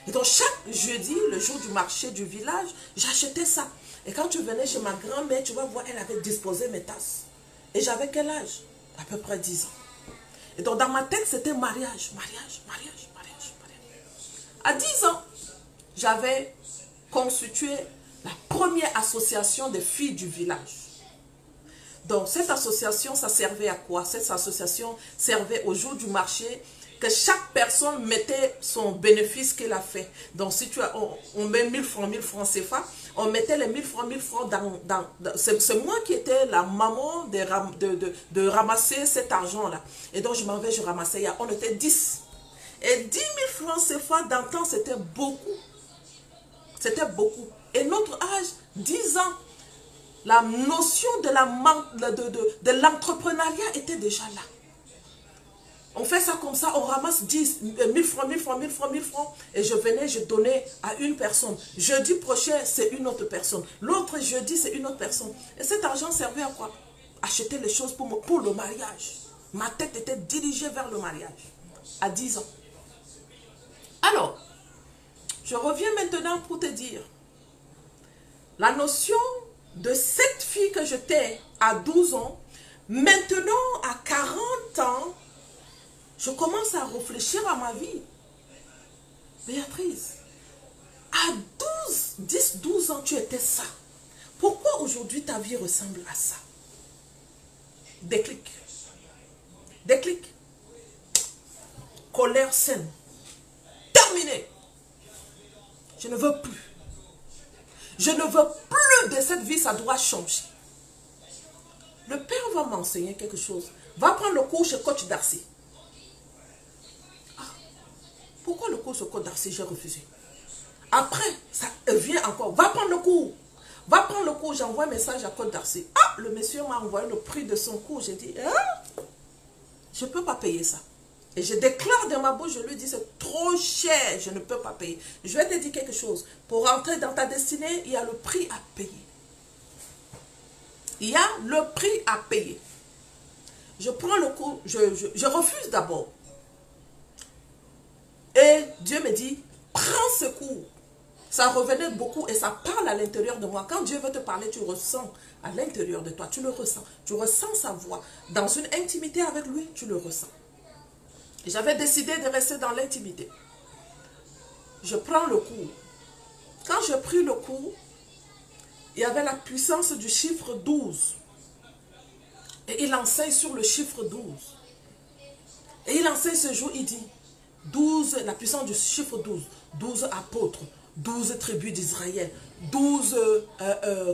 Et donc chaque jeudi, le jour du marché du village, j'achetais ça. Et quand tu venais chez ma grand-mère, tu vas voir, elle avait disposé mes tasses. Et j'avais quel âge? À peu près 10 ans. Et donc dans ma tête, c'était mariage, mariage, mariage, mariage, mariage. À 10 ans, j'avais constitué la première association des filles du village. Donc cette association, ça servait à quoi? Cette association servait au jour du marché, que chaque personne mettait son bénéfice qu'elle a fait. Donc si tu as, on met 1000 francs CFA, on mettait les 1000 francs dans c'est moi qui étais la maman de ramasser cet argent-là. Et donc je m'en vais, je ramassais, on était 10. Et 10 000 francs CFA d'antan, c'était beaucoup. C'était beaucoup. Et notre âge, 10 ans, la notion de l'entrepreneuriat était déjà là. On fait ça comme ça, on ramasse 10, 1000 francs, 1000 francs, 1000 francs, 1000 francs. Et je venais, je donnais à une personne. Jeudi prochain, c'est une autre personne. L'autre jeudi, c'est une autre personne. Et cet argent servait à quoi? Acheter les choses pour le mariage. Ma tête était dirigée vers le mariage. À 10 ans. Alors, je reviens maintenant pour te dire. La notion de cette fille que j'étais à 12 ans, maintenant à 40 ans, je commence à réfléchir à ma vie. Béatrice, à 10-12 ans, tu étais ça. Pourquoi aujourd'hui ta vie ressemble à ça? Déclic. Déclic. Colère saine. Terminé. Je ne veux plus. Je ne veux plus de cette vie, ça doit changer. Le père va m'enseigner quelque chose. Va prendre le cours chez coach Darcy. Pourquoi le cours sur Côte d'Arcy, j'ai refusé? Après, ça vient encore. Va prendre le cours. Va prendre le cours. J'envoie un message à Côte d'Arcy. Ah, le monsieur m'a envoyé le prix de son cours. J'ai dit, hein? Je ne peux pas payer ça. Et je déclare de ma bouche, je lui dis, c'est trop cher. Je ne peux pas payer. Je vais te dire quelque chose. Pour rentrer dans ta destinée, il y a le prix à payer. Il y a le prix à payer. Je prends le cours. Je refuse d'abord. Et Dieu me dit, prends ce cours. Ça revenait beaucoup et ça parle à l'intérieur de moi. Quand Dieu veut te parler, tu ressens à l'intérieur de toi. Tu le ressens. Tu ressens sa voix. Dans une intimité avec lui, tu le ressens. J'avais décidé de rester dans l'intimité. Je prends le cours. Quand j'ai pris le cours, il y avait la puissance du chiffre 12. Et il enseigne sur le chiffre 12. Et il enseigne ce jour, il dit, 12, la puissance du chiffre 12, 12 apôtres, 12 tribus d'Israël, 12,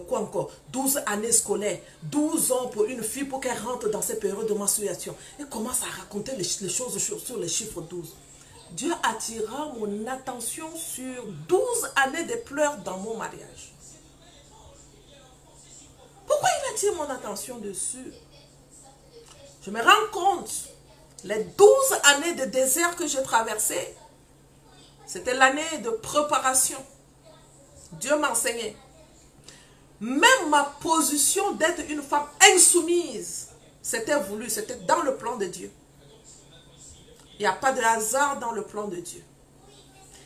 quoi encore, 12 années scolaires, 12 ans pour une fille pour qu'elle rentre dans ces périodes de menstruation. Et commence à raconter les choses sur les chiffres 12. Dieu attira mon attention sur 12 années de pleurs dans mon mariage. Pourquoi il attire mon attention dessus? Je me rends compte. Les 12 années de désert que j'ai traversées, c'était l'année de préparation. Dieu m'enseignait. Même ma position d'être une femme insoumise, c'était voulu, c'était dans le plan de Dieu. Il n'y a pas de hasard dans le plan de Dieu.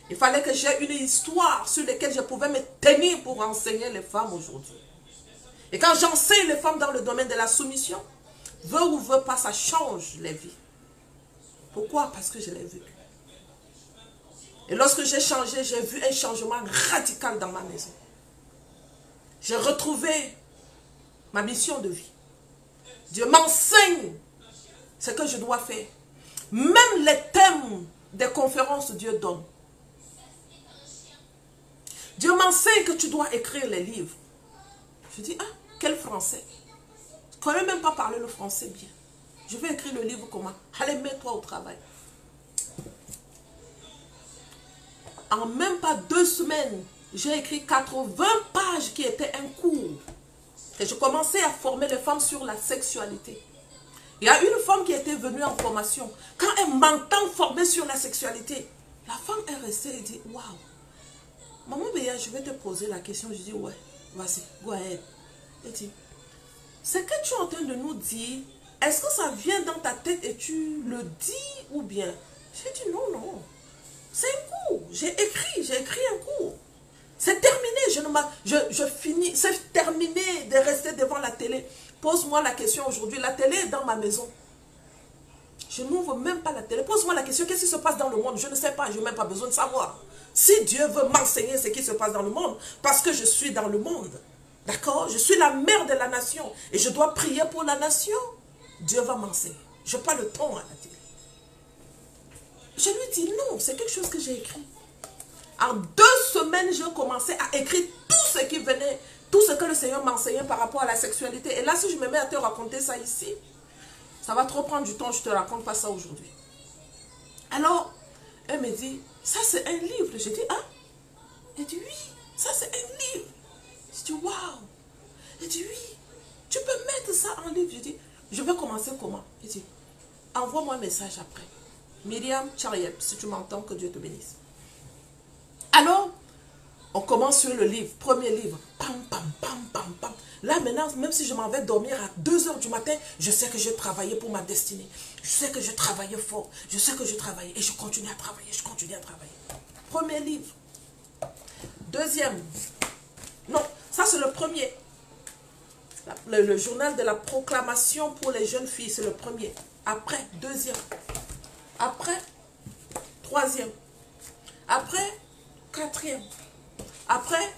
Il fallait que j'aie une histoire sur laquelle je pouvais me tenir pour enseigner les femmes aujourd'hui. Et quand j'enseigne les femmes dans le domaine de la soumission, veut ou veut pas, ça change les vies. Pourquoi? Parce que je l'ai vu. Et lorsque j'ai changé, j'ai vu un changement radical dans ma maison. J'ai retrouvé ma mission de vie. Dieu m'enseigne ce que je dois faire. Même les thèmes des conférences, Dieu donne. Dieu m'enseigne que tu dois écrire les livres. Je dis, ah, quel français? Je ne connais même pas parler le français bien. Je vais écrire le livre comment? Allez, mets-toi au travail. En même pas 2 semaines, j'ai écrit 80 pages qui étaient un cours. Et je commençais à former les femmes sur la sexualité. Il y a une femme qui était venue en formation. Quand elle m'entend former sur la sexualité, la femme est restée et dit, waouh, maman Béa, je vais te poser la question. Je dis, ouais, vas-y, go ahead. Elle dit, ce que tu es en train de nous dire, est-ce que ça vient dans ta tête et tu le dis ou bien? J'ai dit non, non. C'est un cours. J'ai écrit un cours. C'est terminé. Je finis. C'est terminé de rester devant la télé. Pose-moi la question aujourd'hui. La télé est dans ma maison. Je n'ouvre même pas la télé. Pose-moi la question. Qu'est-ce qui se passe dans le monde? Je ne sais pas. Je n'ai même pas besoin de savoir. Si Dieu veut m'enseigner ce qui se passe dans le monde, parce que je suis dans le monde. D'accord? Je suis la mère de la nation. Et je dois prier pour la nation. Dieu va m'enseigner. Je n'ai pas le temps à la télé. Je lui dis non, c'est quelque chose que j'ai écrit. En 2 semaines, j'ai commencé à écrire tout ce qui venait, tout ce que le Seigneur m'enseignait par rapport à la sexualité. Et là, si je me mets à te raconter ça ici, ça va trop prendre du temps, je ne te raconte pas ça aujourd'hui. Alors, elle me dit, ça c'est un livre. J'ai dit, ah? Elle dit, oui, ça c'est un livre. Je dis, waouh. Elle dit, oui, tu peux mettre ça en livre. Je dis, je vais commencer comment? Elle dit, Envoie-moi un message après. Myriam Chariep, si tu m'entends, que Dieu te bénisse. Alors, on commence sur le livre, premier livre. Pam, pam, pam, pam, pam. Là, maintenant, même si je m'en vais dormir à 2 h du matin, je sais que j'ai travaillé pour ma destinée. Je sais que je travaillais fort. Je sais que je travaillais. Et je continue à travailler. Je continue à travailler. Premier livre. Deuxième. Non, ça c'est le premier. Le journal de la proclamation pour les jeunes filles, c'est le premier. Après, deuxième. Après, troisième. Après, quatrième. Après,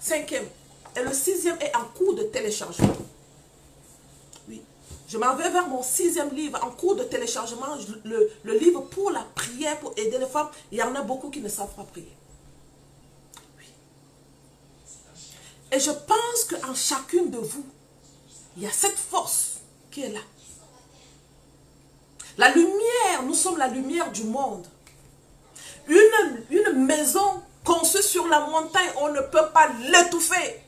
cinquième. Et le 6e est en cours de téléchargement. Oui. Je m'en vais vers mon 6e livre en cours de téléchargement. Le livre pour la prière, pour aider les femmes. Il y en a beaucoup qui ne savent pas prier. Oui. Et je pense qu'en chacune de vous, il y a cette force qui est là. La lumière, nous sommes la lumière du monde. Une maison conçue sur la montagne, on ne peut pas l'étouffer.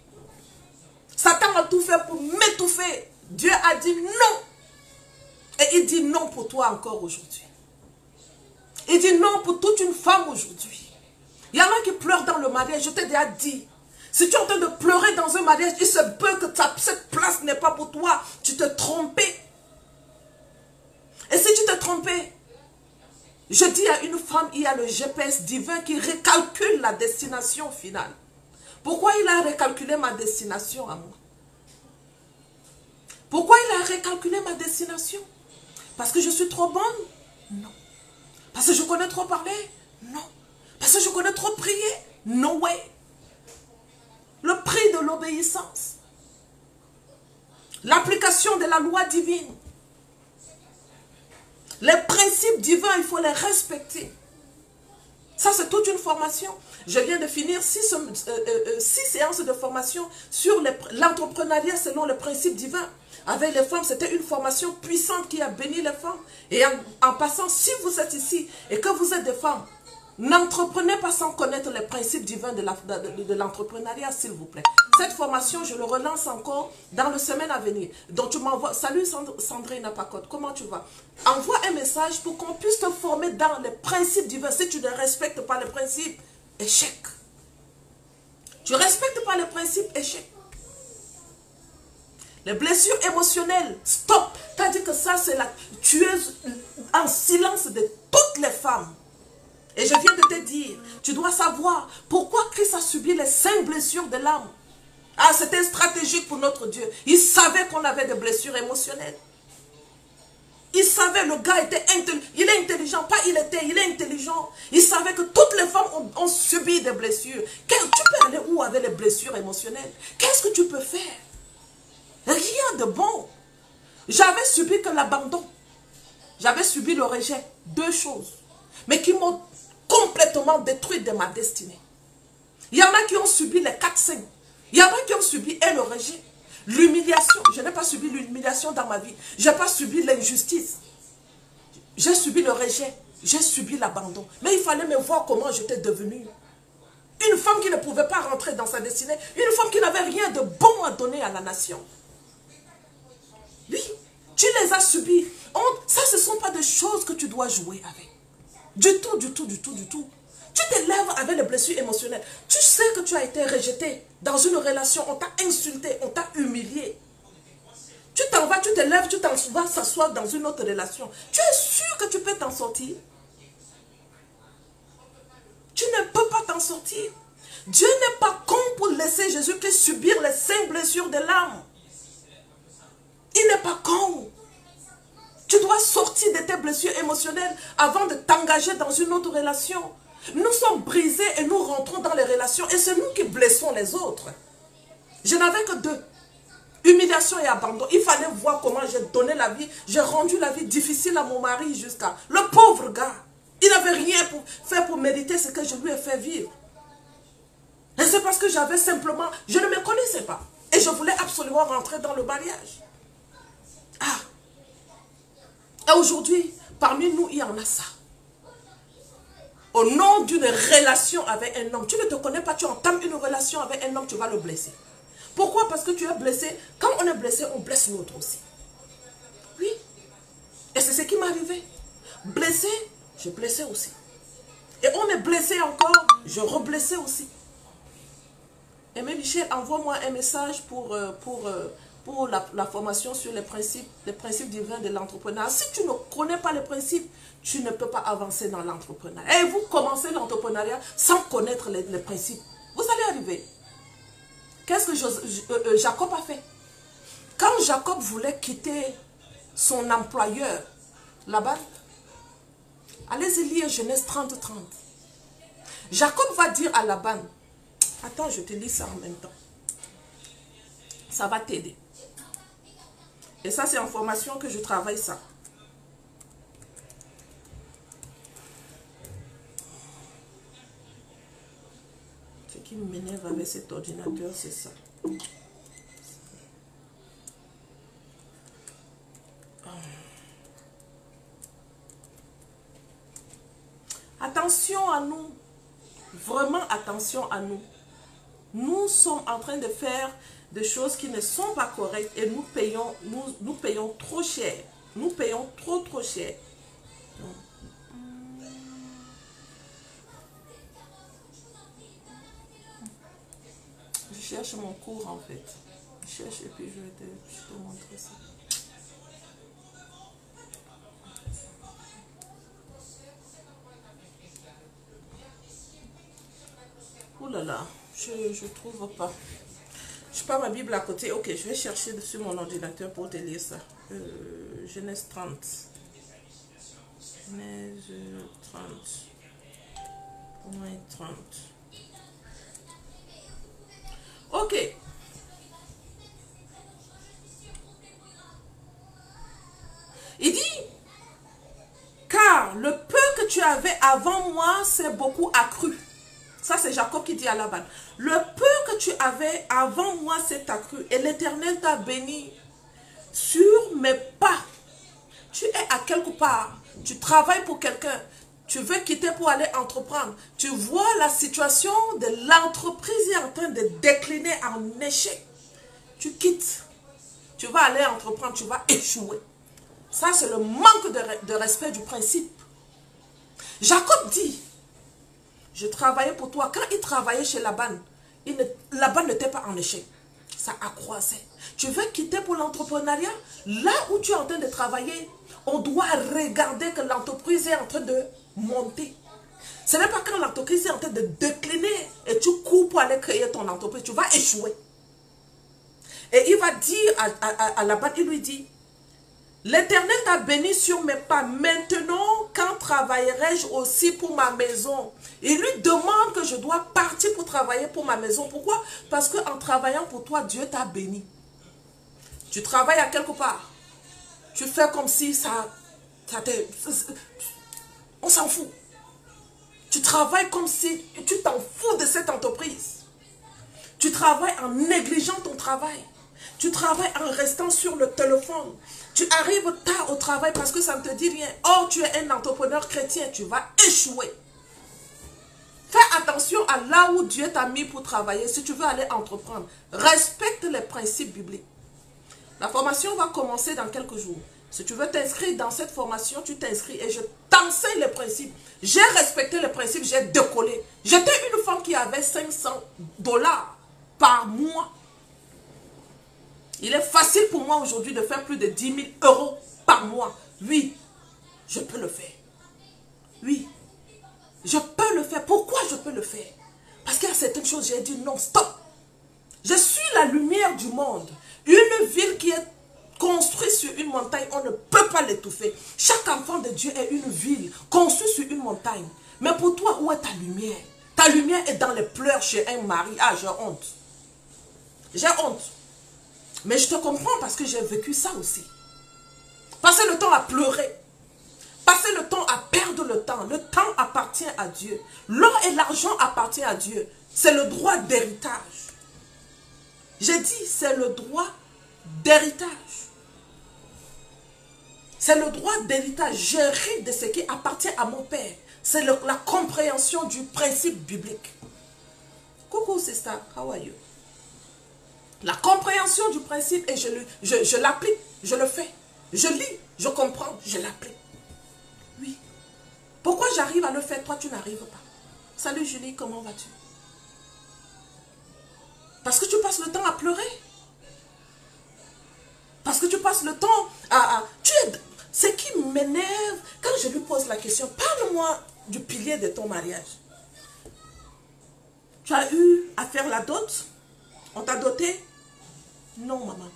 Satan a tout fait pour m'étouffer. Dieu a dit non. Et il dit non pour toi encore aujourd'hui. Il dit non pour toute une femme aujourd'hui. Il y en a qui pleurent dans le mariage, je t'ai déjà dit. Si tu es en train de pleurer dans un mariage, il se peut que cette place n'est pas pour toi. Tu t'es trompé. Et si tu t'es trompé, je dis à une femme, il y a le GPS divin qui recalcule la destination finale. Pourquoi il a recalculé ma destination à moi? Pourquoi il a recalculé ma destination? Parce que je suis trop bonne? Non. Parce que je connais trop parler? Non. Parce que je connais trop prier? No way. Le prix de l'obéissance. L'application de la loi divine. Les principes divins, il faut les respecter. Ça, c'est toute une formation. Je viens de finir 6 séances de formation sur l'entrepreneuriat selon les principes divins. Avec les femmes, c'était une formation puissante qui a béni les femmes. Et en passant, si vous êtes ici et que vous êtes des femmes, n'entreprenez pas sans connaître les principes divins de l'entrepreneuriat, s'il vous plaît. Cette formation, je le relance encore dans la semaine à venir. Donc tu m'envoies, salut Sandrine Napacote, comment tu vas? Envoie un message pour qu'on puisse te former dans les principes divins. Si tu ne respectes pas les principes, échec. Tu ne respectes pas les principes, échec. Les blessures émotionnelles, stop. Tu as dit que ça, c'est la tueuse en silence de toutes les femmes. Et je viens de te dire, tu dois savoir pourquoi Christ a subi les 5 blessures de l'âme. Ah, c'était stratégique pour notre Dieu. Il savait qu'on avait des blessures émotionnelles. Il savait, le gars était intelligent. Il est intelligent, pas il est intelligent. Il savait que toutes les femmes ont subi des blessures. Tu peux aller où avec les blessures émotionnelles? Qu'est-ce que tu peux faire? Rien de bon. J'avais subi que l'abandon. J'avais subi le rejet. 2 choses. Mais qui m'ont complètement détruite de ma destinée. Il y en a qui ont subi les 4 signes. Il y en a qui ont subi le rejet. L'humiliation. Je n'ai pas subi l'humiliation dans ma vie. Je n'ai pas subi l'injustice. J'ai subi le rejet. J'ai subi l'abandon. Mais il fallait me voir comment j'étais devenue. Une femme qui ne pouvait pas rentrer dans sa destinée. Une femme qui n'avait rien de bon à donner à la nation. Oui, tu les as subis. Ça, ce ne sont pas des choses que tu dois jouer avec. Du tout, du tout, du tout, du tout. Tu t'élèves avec les blessures émotionnelles. Tu sais que tu as été rejeté dans une relation. On t'a insulté, on t'a humilié. Tu t'en vas, tu t'élèves, tu t'en vas s'asseoir dans une autre relation. Tu es sûr que tu peux t'en sortir? Tu ne peux pas t'en sortir. Dieu n'est pas con pour laisser Jésus-Christ subir les 5 blessures de l'âme. Il n'est pas con. Tu dois sortir de tes blessures émotionnelles avant de t'engager dans une autre relation. Nous sommes brisés et nous rentrons dans les relations et c'est nous qui blessons les autres. Je n'avais que 2. Humiliation et abandon. Il fallait voir comment j'ai donné la vie. J'ai rendu la vie difficile à mon mari jusqu'à... Le pauvre gars. Il n'avait rien pour faire pour mériter ce que je lui ai fait vivre. Et c'est parce que j'avais simplement... Je ne me connaissais pas. Et je voulais absolument rentrer dans le mariage. Ah. Et aujourd'hui, parmi nous, il y en a ça. Au nom d'une relation avec un homme, tu ne te connais pas, tu entames une relation avec un homme, tu vas le blesser. Pourquoi? Parce que tu es blessé. Quand on est blessé, on blesse l'autre aussi. Oui. Et c'est ce qui m'arrivait. Blessé, je blessais aussi. Et on me blessait encore, je reblessais aussi. Et même Michel, envoie-moi un message pour la formation sur les principes divins de l'entrepreneuriat. Si tu ne connais pas les principes, tu ne peux pas avancer dans l'entrepreneuriat. Et vous commencez l'entrepreneuriat sans connaître les principes. Vous allez arriver. Qu'est-ce que Jacob a fait? Quand Jacob voulait quitter son employeur, Laban, allez-y lire Genèse 30-30. Jacob va dire à Laban, attends, je te lis ça en même temps. Ça va t'aider. Et ça, c'est en formation que je travaille ça. Ce qui m'énerve avec cet ordinateur, c'est ça. Attention à nous. Vraiment attention à nous. Nous sommes en train de faire des choses qui ne sont pas correctes et nous payons trop cher. Nous payons trop cher. Je cherche mon cours en fait. Je cherche et puis je vais te montrer ça. Oh là là, je ne trouve pas. Je n'ai pas ma Bible à côté. Ok, je vais chercher sur mon ordinateur pour te lire ça. Genèse 30. Genèse 30. Point 30. Ok. Il dit, car le peu que tu avais avant moi, c'est beaucoup accru. Ça, c'est Jacob qui dit à Laban. Le peu que tu avais avant moi, c'est accru. Et l'Éternel t'a béni sur mes pas. Tu es à quelque part. Tu travailles pour quelqu'un. Tu veux quitter pour aller entreprendre. Tu vois la situation de l'entreprise est en train de décliner en échec. Tu quittes. Tu vas aller entreprendre. Tu vas échouer. Ça, c'est le manque de respect du principe. Jacob dit, je travaillais pour toi. Quand il travaillait chez Laban, Laban n'était pas en échec. Ça accroissait. Tu veux quitter pour l'entrepreneuriat? Là où tu es en train de travailler, on doit regarder que l'entreprise est en train de monter. Ce n'est pas quand l'entreprise est en train de décliner et tu cours pour aller créer ton entreprise, tu vas échouer. Et il va dire à Laban, il lui dit, l'Éternel t'a béni sur mes pas. Maintenant, quand travaillerai-je aussi pour ma maison? Il lui demande que je dois partir pour travailler pour ma maison. Pourquoi? Parce qu'en travaillant pour toi, Dieu t'a béni. Tu travailles à quelque part. Tu fais comme si ça on s'en fout. Tu travailles comme si tu t'en fous de cette entreprise. Tu travailles en négligeant ton travail. Tu travailles en restant sur le téléphone. Tu arrives tard au travail parce que ça ne te dit rien. Or, tu es un entrepreneur chrétien. Tu vas échouer. Fais attention à là où Dieu t'a mis pour travailler. Si tu veux aller entreprendre, respecte les principes bibliques. La formation va commencer dans quelques jours. Si tu veux t'inscrire dans cette formation, tu t'inscris et je t'enseigne les principes. J'ai respecté les principes, j'ai décollé. J'étais une femme qui avait $500 par mois. Il est facile pour moi aujourd'hui de faire plus de 10 000 € par mois. Oui, je peux le faire. Oui, je peux le faire. Pourquoi je peux le faire? Parce qu'il y a certaines choses, j'ai dit non, stop. Je suis la lumière du monde. Une ville qui est construite sur une montagne, on ne peut pas l'étouffer. Chaque enfant de Dieu est une ville construite sur une montagne. Mais pour toi, où est ta lumière? Ta lumière est dans les pleurs chez un mari. Ah, j'ai honte. J'ai honte. Mais je te comprends parce que j'ai vécu ça aussi. Passer le temps à pleurer. Passer le temps à perdre le temps. Le temps appartient à Dieu. L'or et l'argent appartiennent à Dieu. C'est le droit d'héritage. J'ai dit, c'est le droit d'héritage. C'est le droit d'héritage. J'hérite de ce qui appartient à mon père. C'est la compréhension du principe biblique. Coucou sister, how are you? La compréhension du principe et je l'applique, je le fais. Je lis, Je comprends, je l'applique. Oui. Pourquoi j'arrive à le faire, toi tu n'arrives pas? Salut Julie, comment vas-tu? Parce que tu passes le temps à pleurer. Parce que tu passes le temps à ce qui m'énerve, quand je lui pose la question, parle-moi du pilier de ton mariage. Tu as eu à faire la dot? On t'a doté? Non, maman.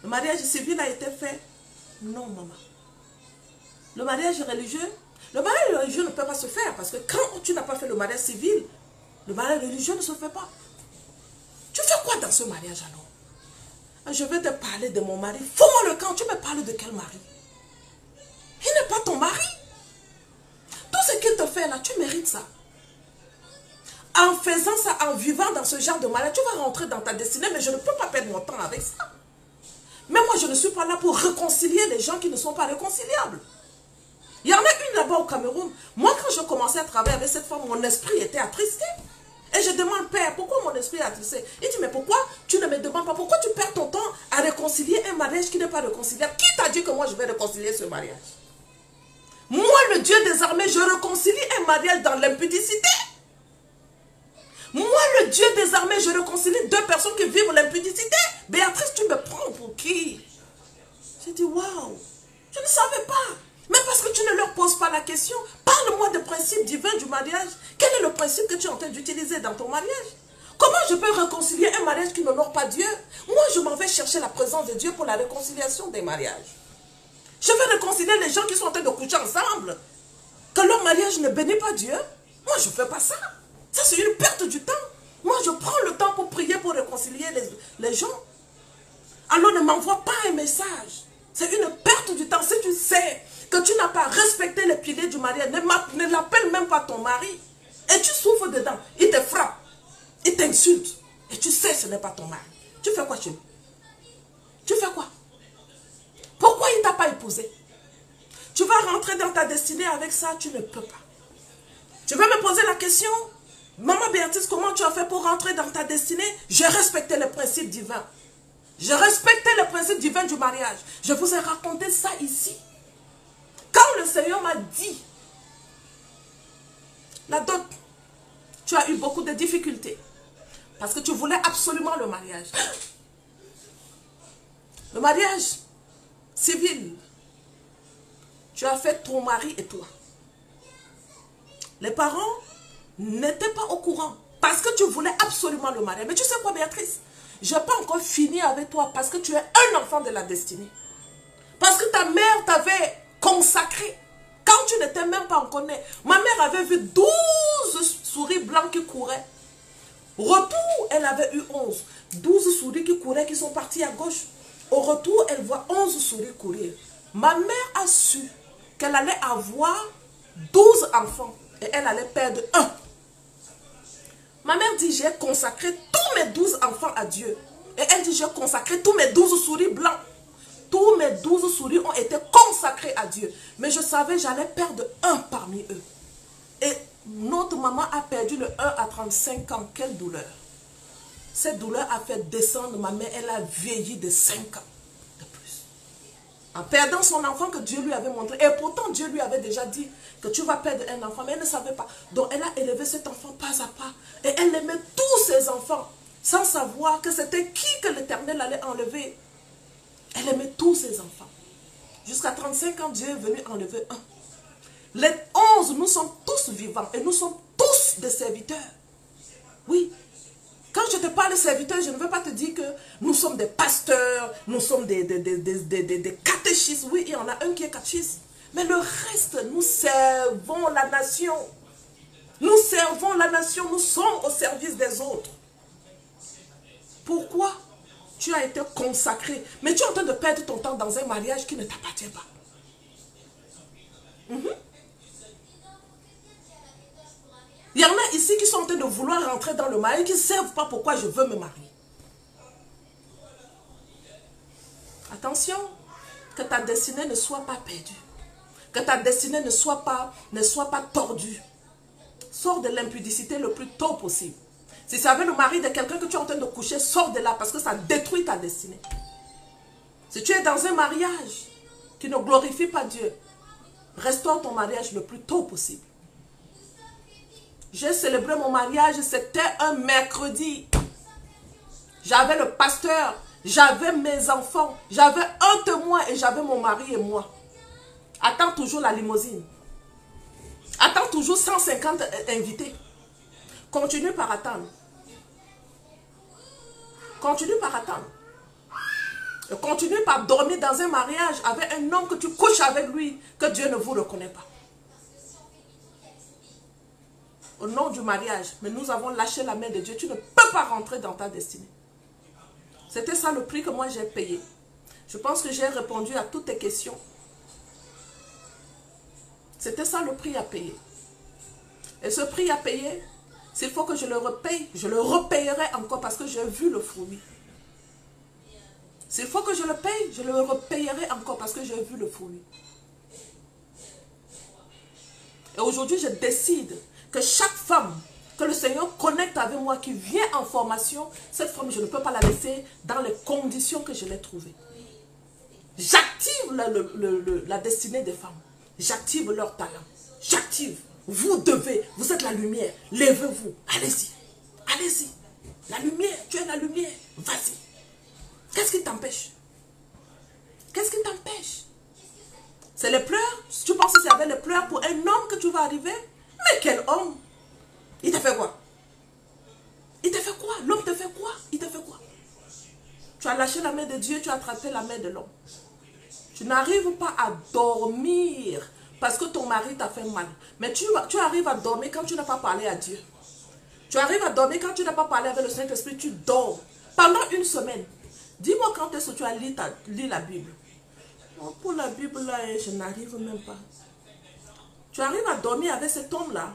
Le mariage civil a été fait? Non, maman. Le mariage religieux? Le mariage religieux ne peut pas se faire parce que quand tu n'as pas fait le mariage civil, le mariage religieux ne se fait pas. Tu fais quoi dans ce mariage alors? Je vais te parler de mon mari. Fous-moi le camp, tu me parles de quel mari? Il n'est pas ton mari. Tout ce qu'il te fait là, tu mérites ça. En faisant ça, en vivant dans ce genre de mariage, tu vas rentrer dans ta destinée, mais je ne peux pas perdre mon temps avec ça. Mais moi, je ne suis pas là pour réconcilier les gens qui ne sont pas réconciliables. Il y en a une là-bas au Cameroun. Moi, quand je commençais à travailler avec cette femme, mon esprit était attristé. Et je demande, Père, pourquoi mon esprit est attristé? Il dit, mais pourquoi tu ne me demandes pas? Pourquoi tu perds ton temps à réconcilier un mariage qui n'est pas réconciliable? Qui t'a dit que moi, je vais réconcilier ce mariage? Moi, le Dieu des armées, je réconcilie un mariage dans l'impudicité. Moi, le Dieu des armées, je réconcilie deux personnes qui vivent l'impudicité. Béatrice, tu me prends pour qui? J'ai dit, waouh, je ne savais pas. Mais parce que tu ne leur poses pas la question, parle-moi des principes divins du mariage. Quel est le principe que tu es en train d'utiliser dans ton mariage? Comment je peux réconcilier un mariage qui n'honore pas Dieu? Moi, je m'en vais chercher la présence de Dieu pour la réconciliation des mariages. Je vais réconcilier les gens qui sont en train de coucher ensemble. Que leur mariage ne bénit pas Dieu. Moi, je ne fais pas ça. Ça, c'est une perte du temps. Moi, je prends le temps pour prier, pour réconcilier les gens. Alors, ne m'envoie pas un message. C'est une perte du temps. Si tu sais que tu n'as pas respecté les piliers du mariage, ne l'appelle même pas ton mari. Et tu souffres dedans. Il te frappe. Il t'insulte. Et tu sais que ce n'est pas ton mari. Tu fais quoi chez lui? Tu fais quoi? Pourquoi il ne t'a pas épousé? Tu vas rentrer dans ta destinée avec ça, tu ne peux pas. Tu vas me poser la question, Maman Béatrice, comment tu as fait pour rentrer dans ta destinée? J'ai respecté les principes divins. J'ai respecté les principes divins du mariage. Je vous ai raconté ça ici. Quand le Seigneur m'a dit, la dot, tu as eu beaucoup de difficultés. Parce que tu voulais absolument le mariage. Le mariage civil, tu as fait ton mari et toi. Les parents n'étaient pas au courant. Parce que tu voulais absolument le mariage. Mais tu sais quoi, Béatrice? Je n'ai pas encore fini avec toi parce que tu es un enfant de la destinée. Parce que ta mère t'avait consacré. Quand tu n'étais même pas encore né. Ma mère avait vu 12 souris blancs qui couraient. Retour, elle avait eu 11. 12 souris qui couraient, qui sont partis à gauche. Au retour, elle voit 11 souris courir. Ma mère a su qu'elle allait avoir 12 enfants. Et elle allait perdre un. Ma mère dit, j'ai consacré tous mes 12 enfants à Dieu. Et elle dit, j'ai consacré tous mes 12 souris blancs. Tous mes 12 souris ont été consacrés à Dieu. Mais je savais, j'allais perdre un parmi eux. Et notre maman a perdu le 1 à 35 ans. Quelle douleur. Cette douleur a fait descendre ma mère. Elle a vieilli de 5 ans de plus. En perdant son enfant que Dieu lui avait montré. Et pourtant, Dieu lui avait déjà dit que tu vas perdre un enfant. Mais elle ne savait pas. Donc, elle a élevé cet enfant pas à pas. Et elle aimait tous ses enfants. Sans savoir que c'était qui que l'Éternel allait enlever. Elle aimait tous ses enfants. Jusqu'à 35 ans, Dieu est venu enlever un. Les 11, nous sommes tous vivants. Et nous sommes tous des serviteurs. Oui. Quand je te parle de serviteurs, je ne veux pas te dire que nous sommes des pasteurs, nous sommes des catéchistes. Oui, il y en a un qui est catéchiste. Mais le reste, nous servons la nation. Nous servons la nation, nous sommes au service des autres. Pourquoi? Tu as été consacré. Mais tu es en train de perdre ton temps dans un mariage qui ne t'appartient pas. Il y en a ici qui sont en train de vouloir rentrer dans le mariage, qui ne savent pas pourquoi je veux me marier. Attention, que ta destinée ne soit pas perdue. Que ta destinée ne soit pas tordue. Sors de l'impudicité le plus tôt possible. Si c'est avec le mari de quelqu'un que tu es en train de coucher, sors de là parce que ça détruit ta destinée. Si tu es dans un mariage qui ne glorifie pas Dieu, restaure ton mariage le plus tôt possible. J'ai célébré mon mariage, c'était un mercredi. J'avais le pasteur, j'avais mes enfants, j'avais un témoin et j'avais mon mari et moi. Attends toujours la limousine. Attends toujours 150 invités. Continue par attendre. Continue par attendre. Et continue par dormir dans un mariage avec un homme que tu couches avec lui, que Dieu ne vous reconnaît pas. Au nom du mariage, mais nous avons lâché la main de Dieu. Tu ne peux pas rentrer dans ta destinée. C'était ça le prix que moi j'ai payé. Je pense que j'ai répondu à toutes tes questions. C'était ça le prix à payer. Et ce prix à payer, s'il faut que je le repaye, je le repayerai encore parce que j'ai vu le fruit. S'il faut que je le paye, je le repayerai encore parce que j'ai vu le fruit. Et aujourd'hui, je décide que chaque femme que le Seigneur connecte avec moi, qui vient en formation, cette femme, je ne peux pas la laisser dans les conditions que je l'ai trouvées. J'active la destinée des femmes. J'active leur talent. J'active. Vous devez, vous êtes la lumière. Levez-vous. Allez-y. Allez-y. La lumière, tu es la lumière. Vas-y. Qu'est-ce qui t'empêche? Qu'est-ce qui t'empêche? C'est les pleurs? Tu penses que c'est avec les pleurs pour un homme que tu vas arriver? Mais quel homme? Il t'a fait quoi? Il t'a fait quoi? L'homme te fait quoi? Il t'a fait quoi? Tu as lâché la main de Dieu, tu as attrapé la main de l'homme. Tu n'arrives pas à dormir parce que ton mari t'a fait mal. Mais tu arrives à dormir quand tu n'as pas parlé à Dieu. Tu arrives à dormir quand tu n'as pas parlé avec le Saint-Esprit, tu dors. Pendant une semaine. Dis-moi quand est-ce que tu as lu la Bible. Oh, pour la Bible, là, je n'arrive même pas. Tu arrives à dormir avec cet homme-là,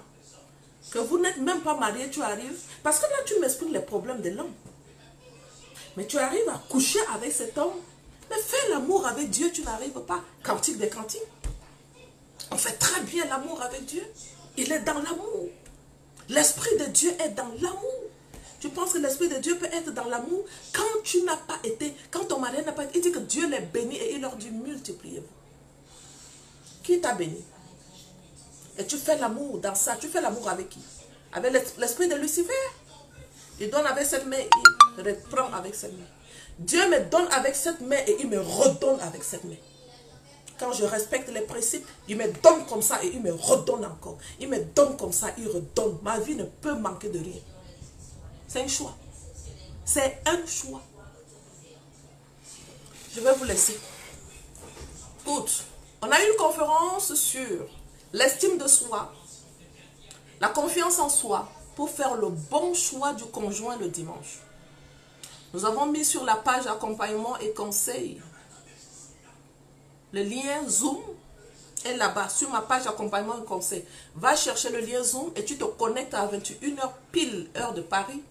que vous n'êtes même pas marié, tu arrives. Parce que là, tu m'expliques les problèmes de l'homme. Mais tu arrives à coucher avec cet homme. Mais fais l'amour avec Dieu, tu n'arrives pas. Cantique des cantiques. On fait très bien l'amour avec Dieu. Il est dans l'amour. L'Esprit de Dieu est dans l'amour. Tu penses que l'Esprit de Dieu peut être dans l'amour quand tu n'as pas été, quand ton mari n'a pas été, il dit que Dieu les bénit et il leur dit multipliez-vous. Qui t'a béni? Et tu fais l'amour dans ça. Tu fais l'amour avec qui? Avec l'esprit de Lucifer. Il donne avec cette main, il reprend avec cette main. Dieu me donne avec cette main et il me redonne avec cette main. Quand je respecte les principes, il me donne comme ça et il me redonne encore. Il me donne comme ça, il redonne. Ma vie ne peut manquer de rien. C'est un choix. C'est un choix. Je vais vous laisser. Écoute, on a eu une conférence sur l'estime de soi, la confiance en soi, pour faire le bon choix du conjoint le dimanche. Nous avons mis sur la page accompagnement et conseil. Le lien Zoom est là-bas, sur ma page accompagnement et conseil. Va chercher le lien Zoom et tu te connectes à 21h pile, heure de Paris.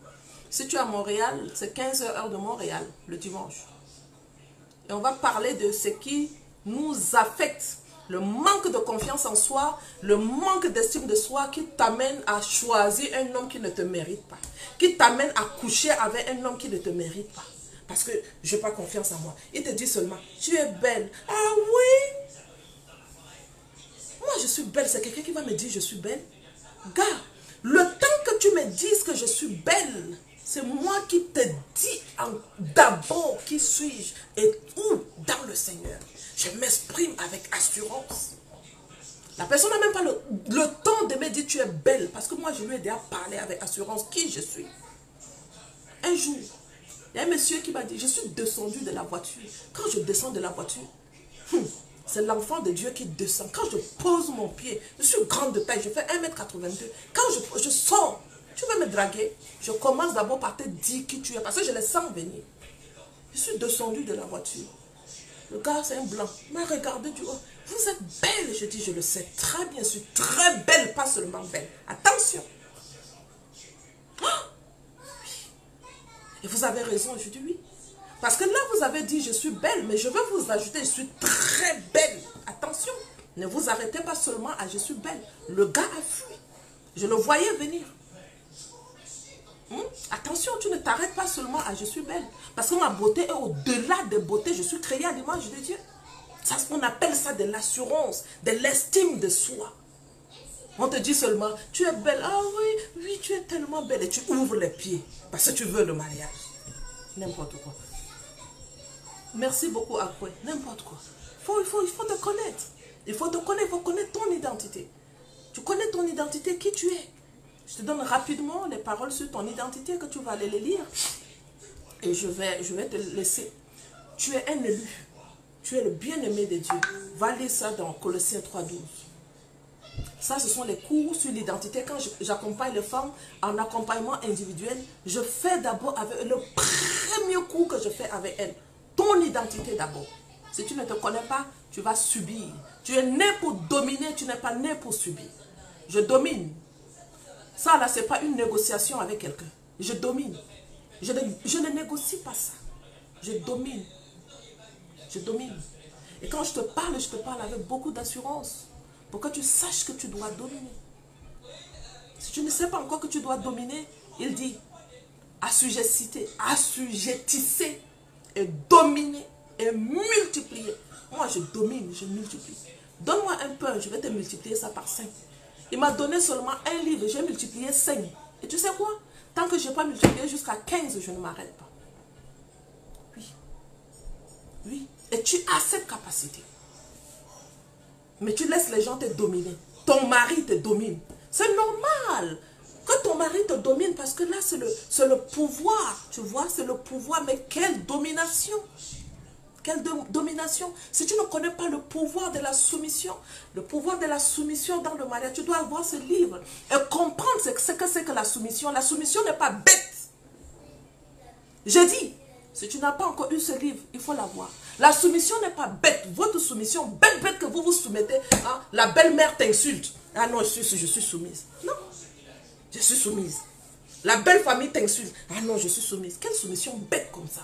Si tu es à Montréal, c'est 15h heure de Montréal, le dimanche. Et on va parler de ce qui nous affecte. Le manque de confiance en soi, le manque d'estime de soi qui t'amène à choisir un homme qui ne te mérite pas. Qui t'amène à coucher avec un homme qui ne te mérite pas. Parce que je n'ai pas confiance en moi. Il te dit seulement, tu es belle. Ah oui? Moi je suis belle, c'est quelqu'un qui va me dire je suis belle. Gars, le temps que tu me dises que je suis belle, c'est moi qui te dis d'abord qui suis-je et où dans le Seigneur. Je m'exprime avec assurance. La personne n'a même pas le temps de me dire tu es belle. Parce que moi je lui ai déjà parlé avec assurance qui je suis. Un jour, il y a un monsieur qui m'a dit, je suis descendu de la voiture. Quand je descends de la voiture, c'est l'enfant de Dieu qui descend. Quand je pose mon pied, je suis grande de taille, je fais 1m82. Quand je sors, tu veux me draguer? Je commence d'abord par te dire qui tu es, parce que je les sens venir. Je suis descendu de la voiture. Le gars, c'est un blanc. Il m'a regardé du haut. Vous êtes belle. Je dis, je le sais très bien. Je suis très belle, pas seulement belle. Attention. Oh, oui. Et vous avez raison. Je dis oui. Parce que là, vous avez dit, je suis belle. Mais je veux vous ajouter, je suis très belle. Attention. Ne vous arrêtez pas seulement à je suis belle. Le gars a fui. Je le voyais venir. Attention, tu ne t'arrêtes pas seulement à je suis belle. Parce que ma beauté est au-delà de beauté. Je suis créée à l'image de Dieu. Ça, on appelle ça de l'assurance, de l'estime de soi. On te dit seulement, tu es belle. Ah oui, oui, tu es tellement belle. Et tu ouvres les pieds parce que tu veux le mariage. N'importe quoi. Merci beaucoup, Akwe. N'importe quoi. Il faut te connaître. Il faut te connaître, il faut connaître ton identité. Tu connais ton identité, qui tu es. Je te donne rapidement les paroles sur ton identité que tu vas aller les lire. Et je vais te laisser. Tu es un élu. Tu es le bien-aimé de Dieu. Va lire ça dans Colossiens 3:12. Ça, ce sont les cours sur l'identité. Quand j'accompagne les femmes en accompagnement individuel, je fais d'abord avec le premier cours que je fais avec elles. Ton identité d'abord. Si tu ne te connais pas, tu vas subir. Tu es né pour dominer, tu n'es pas né pour subir. Je domine. Ça là, ce n'est pas une négociation avec quelqu'un. Je domine. Je ne négocie pas ça. Je domine. Je domine. Et quand je te parle avec beaucoup d'assurance. Pour que tu saches que tu dois dominer. Si tu ne sais pas encore que tu dois dominer, il dit assujettissez et dominer et multiplier. Moi, je domine, je multiplie. Donne-moi un pain, je vais te multiplier ça par 5. Il m'a donné seulement un livre, j'ai multiplié 5. Et tu sais quoi? Tant que je n'ai pas multiplié jusqu'à 15, je ne m'arrête pas. Oui. Oui. Et tu as cette capacité. Mais tu laisses les gens te dominer. Ton mari te domine. C'est normal que ton mari te domine parce que là, c'est le pouvoir. Tu vois, c'est le pouvoir. Mais quelle domination! Quelle domination! Si tu ne connais pas le pouvoir de la soumission dans le mariage, tu dois avoir ce livre et comprendre ce que c'est que la soumission. La soumission n'est pas bête. J'ai dit, si tu n'as pas encore eu ce livre, il faut l'avoir. La soumission n'est pas bête. Votre soumission, bête que vous vous soumettez. Hein, la belle-mère t'insulte. Ah non, je suis soumise. Non, je suis soumise. La belle famille t'insulte. Ah non, je suis soumise. Quelle soumission bête comme ça?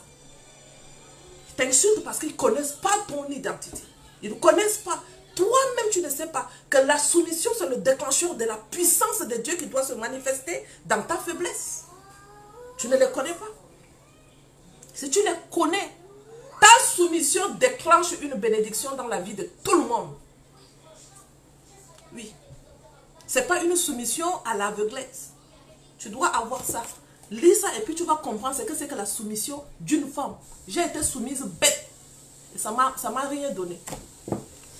Ils t'insultent parce qu'ils ne connaissent pas ton identité. Ils ne connaissent pas. Toi-même, tu ne sais pas que la soumission, c'est le déclencheur de la puissance de Dieu qui doit se manifester dans ta faiblesse. Tu ne les connais pas. Si tu les connais, ta soumission déclenche une bénédiction dans la vie de tout le monde. Oui. Ce n'est pas une soumission à l'aveuglesse. Tu dois avoir ça. Lis ça et puis tu vas comprendre ce que c'est que la soumission d'une femme. J'ai été soumise bête. Et ça m'a rien donné.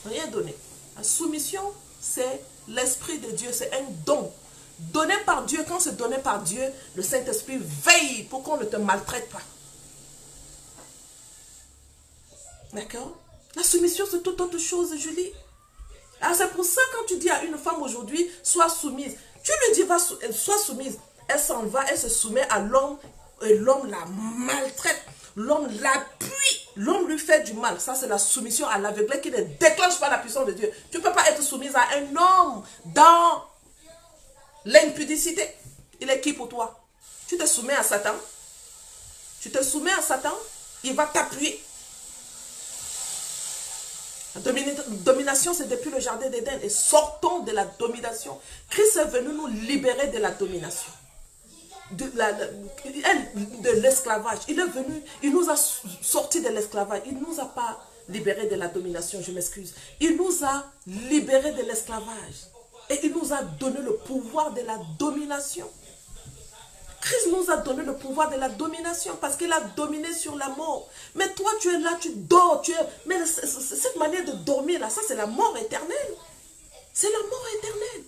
Rien donné. La soumission, c'est l'Esprit de Dieu. C'est un don. Donné par Dieu. Quand c'est donné par Dieu, le Saint-Esprit veille pour qu'on ne te maltraite pas. D'accord? La soumission, c'est toute autre chose, Julie. Alors c'est pour ça, quand tu dis à une femme aujourd'hui, sois soumise, tu lui dis, sois soumise. Elle s'en va, elle se soumet à l'homme, et l'homme la maltraite. L'homme l'appuie, l'homme lui fait du mal. Ça, c'est la soumission à l'aveugle qui ne déclenche pas la puissance de Dieu. Tu ne peux pas être soumise à un homme dans l'impudicité. Il est qui pour toi? Tu te soumets à Satan. Tu te soumets à Satan, il va t'appuyer. La domination, c'est depuis le jardin d'Éden. Et sortons de la domination. Christ est venu nous libérer de la domination. De l'esclavage. Il est venu, il nous a sortis de l'esclavage. Il ne nous a pas libérés de la domination, je m'excuse. Il nous a libérés de l'esclavage. Et il nous a donné le pouvoir de la domination. Christ nous a donné le pouvoir de la domination parce qu'il a dominé sur la mort. Mais toi, tu es là, tu dors. Mais cette manière de dormir, là, ça, c'est la mort éternelle. C'est la mort éternelle.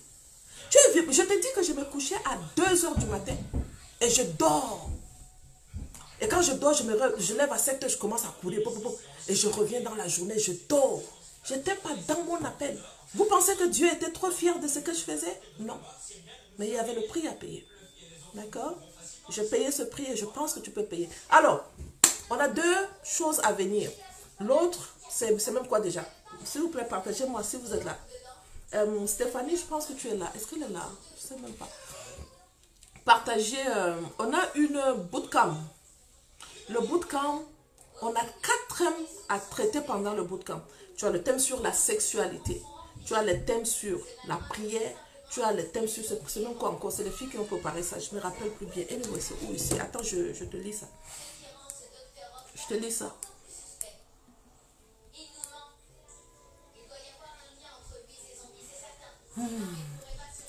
Je te dis que je me couchais à 2 h du matin et je dors. Et quand je dors, je lève à 7 h, je commence à courir. Et je reviens dans la journée, je dors. Je n'étais pas dans mon appel. Vous pensez que Dieu était trop fier de ce que je faisais? Non. Mais il y avait le prix à payer. D'accord? Je payais ce prix et je pense que tu peux payer. Alors, on a 2 choses à venir. L'autre, c'est même quoi déjà? S'il vous plaît, partagez-moi si vous êtes là. Stéphanie, je pense que tu es là. Est-ce qu'elle est là? Je ne sais même pas. Partagez. On a une bootcamp. Le bootcamp, on a 4 thèmes à traiter pendant le bootcamp. Tu as le thème sur la sexualité. Tu as le thème sur la prière. Tu as le thème sur ce même quoi encore. C'est les filles qui ont préparé ça. Je ne me rappelle plus bien. Anyway, c'est où ici? Attends, je te lis ça. Je te lis ça.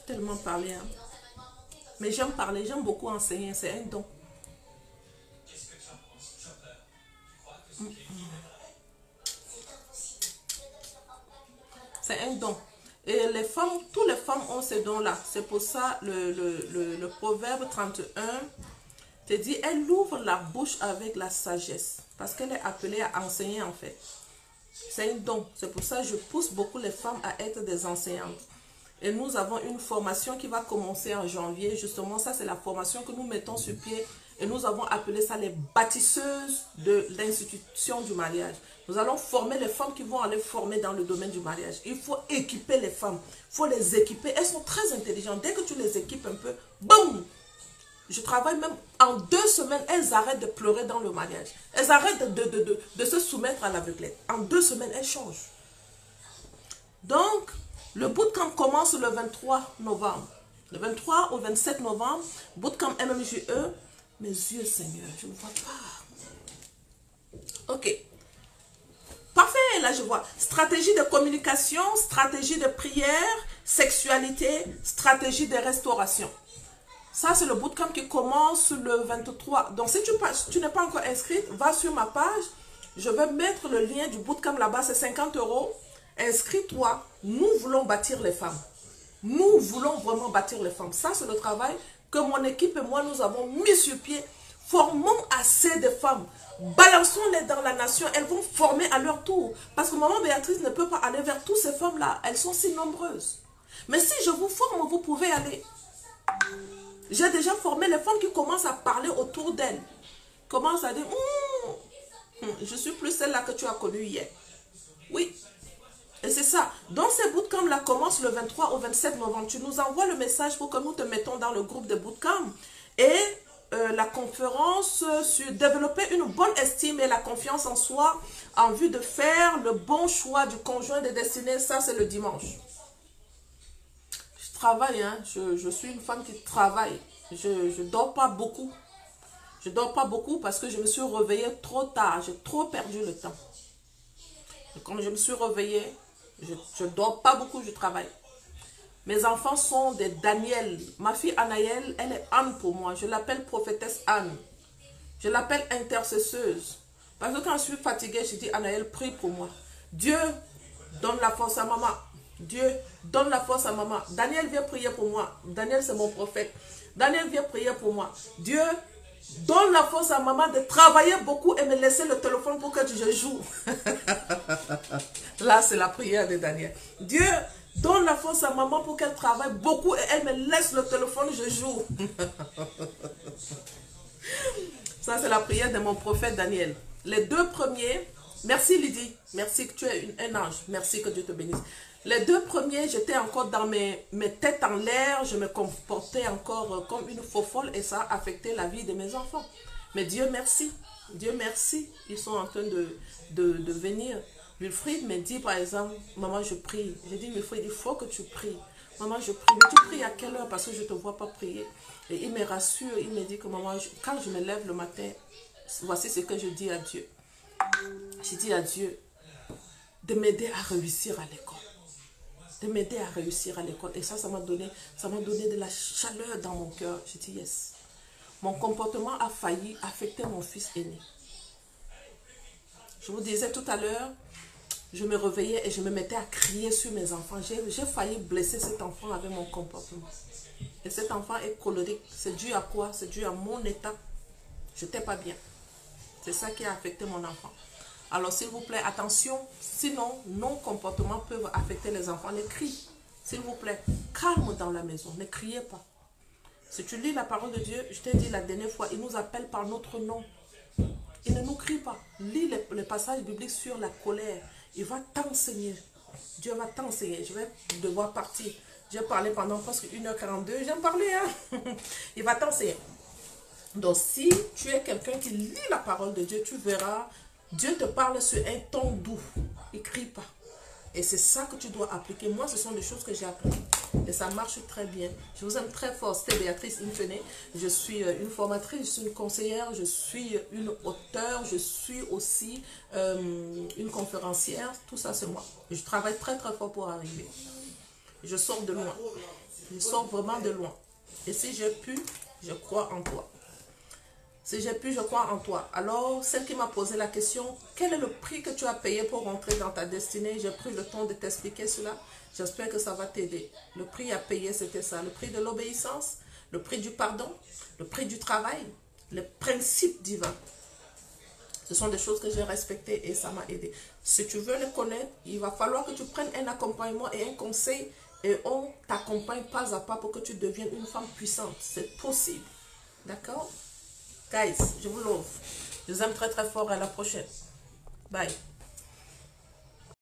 Tellement parler. Hein. Mais j'aime parler, j'aime beaucoup enseigner. C'est un don. C'est un don. Et les femmes, toutes les femmes ont ces dons-là. C'est pour ça le proverbe 31 te dit, elle ouvre la bouche avec la sagesse. Parce qu'elle est appelée à enseigner en fait. C'est un don. C'est pour ça que je pousse beaucoup les femmes à être des enseignantes. Et nous avons une formation qui va commencer en janvier. Justement, ça c'est la formation que nous mettons sur pied. Et nous avons appelé ça les bâtisseuses de l'institution du mariage. Nous allons former les femmes qui vont aller former dans le domaine du mariage. Il faut équiper les femmes. Il faut les équiper. Elles sont très intelligentes. Dès que tu les équipes un peu, boum! Je travaille même en 2 semaines, elles arrêtent de pleurer dans le mariage. Elles arrêtent de se soumettre à l'aveuglette. En 2 semaines, elles changent. Donc, le bootcamp commence le 23 novembre. Le 23 au 27 novembre, bootcamp MMJE. Mes yeux, Seigneur, je ne vois pas. Ok. Parfait, là je vois. Stratégie de communication, stratégie de prière, sexualité, stratégie de restauration. Ça, c'est le bootcamp qui commence le 23. Donc, si tu n'es pas encore inscrite, va sur ma page. Je vais mettre le lien du bootcamp là-bas, c'est 50 €. Inscris-toi. Nous voulons bâtir les femmes. Nous voulons vraiment bâtir les femmes. Ça, c'est le travail que mon équipe et moi, nous avons mis sur pied. Formons assez de femmes. Balançons-les dans la nation. Elles vont former à leur tour. Parce que maman Béatrice ne peut pas aller vers toutes ces femmes-là. Elles sont si nombreuses. Mais si je vous forme, vous pouvez aller. J'ai déjà formé les femmes qui commencent à parler autour d'elles. Commencent à dire, je suis plus celle-là que tu as connue hier. Oui. Et c'est ça. Donc ces bootcamps-là commencent le 23 au 27 novembre. Tu nous envoies le message pour que nous te mettons dans le groupe de bootcamp. Et la conférence sur développer une bonne estime et la confiance en soi en vue de faire le bon choix du conjoint de destinée. Ça, c'est le dimanche. Je travaille, hein. Je suis une femme qui travaille. Je ne dors pas beaucoup. Je ne dors pas beaucoup parce que je me suis réveillée trop tard. J'ai trop perdu le temps. Et comme je me suis réveillée, je ne dors pas beaucoup, je travaille. Mes enfants sont des Daniel. Ma fille Anaëlle, elle est Anne pour moi. Je l'appelle prophétesse Anne. Je l'appelle intercesseuse. Parce que quand je suis fatiguée, je dis Anaëlle, prie pour moi. Dieu donne la force à maman. Dieu donne la force à maman. Daniel vient prier pour moi. Daniel, c'est mon prophète. Daniel vient prier pour moi. Dieu donne la force à maman de travailler beaucoup et me laisser le téléphone pour que je joue. Là, c'est la prière de Daniel. Dieu donne la force à maman pour qu'elle travaille beaucoup et elle me laisse le téléphone, je joue. Ça, c'est la prière de mon prophète Daniel. Les 2 premiers, merci Lydie, merci que tu es un ange, merci que Dieu te bénisse. Les 2 premiers, j'étais encore dans mes têtes en l'air, je me comportais encore comme une faux folle et ça a affecté la vie de mes enfants. Mais Dieu merci, ils sont en train de venir. Wilfried me dit par exemple, maman je prie. J'ai dit Wilfried, il faut que tu pries. Maman je prie, mais tu pries à quelle heure parce que je ne te vois pas prier. Et il me rassure, il me dit que maman, quand je me lève le matin, voici ce que je dis à Dieu. Je dis à Dieu de m'aider à réussir à l'école. De m'aider à réussir à l'école. Et ça m'a donné de la chaleur dans mon cœur. Je dis yes. Mon comportement a failli affecter mon fils aîné. Je vous disais tout à l'heure, je me réveillais et je me mettais à crier sur mes enfants. J'ai failli blesser cet enfant avec mon comportement. Et cet enfant est colérique. C'est dû à quoi? C'est dû à mon état. Je n'étais pas bien. C'est ça qui a affecté mon enfant. Alors, s'il vous plaît, attention. Sinon, nos comportements peuvent affecter les enfants. Les cris, s'il vous plaît, calme dans la maison. Ne criez pas. Si tu lis la parole de Dieu, je t'ai dit la dernière fois, il nous appelle par notre nom. Il ne nous crie pas. Lis les passages bibliques sur la colère. Il va t'enseigner. Dieu va t'enseigner. Je vais devoir partir. J'ai parlé pendant presque 1h42. J'en parlais. Hein? Il va t'enseigner. Donc, si tu es quelqu'un qui lit la parole de Dieu, tu verras, Dieu te parle sur un ton doux. Il ne crie pas. Et c'est ça que tu dois appliquer. Moi, ce sont des choses que j'ai appliquées. Et ça marche très bien. Je vous aime très fort. C'était Béatrice Inchené. Je suis une formatrice, je suis une conseillère, je suis une auteure, je suis aussi une conférencière. Tout ça, c'est moi. Je travaille très très fort pour arriver. Je sors de loin. Je sors vraiment de loin. Et si j'ai pu, je crois en toi. Si j'ai pu, je crois en toi. Alors, celle qui m'a posé la question, quel est le prix que tu as payé pour rentrer dans ta destinée? J'ai pris le temps de t'expliquer cela. J'espère que ça va t'aider. Le prix à payer, c'était ça. Le prix de l'obéissance, le prix du pardon, le prix du travail, les principes divins. Ce sont des choses que j'ai respectées et ça m'a aidé. Si tu veux les connaître, il va falloir que tu prennes un accompagnement et un conseil et on t'accompagne pas à pas pour que tu deviennes une femme puissante. C'est possible. D'accord? Guys, je vous l'offre. Je vous aime très très fort. À la prochaine. Bye.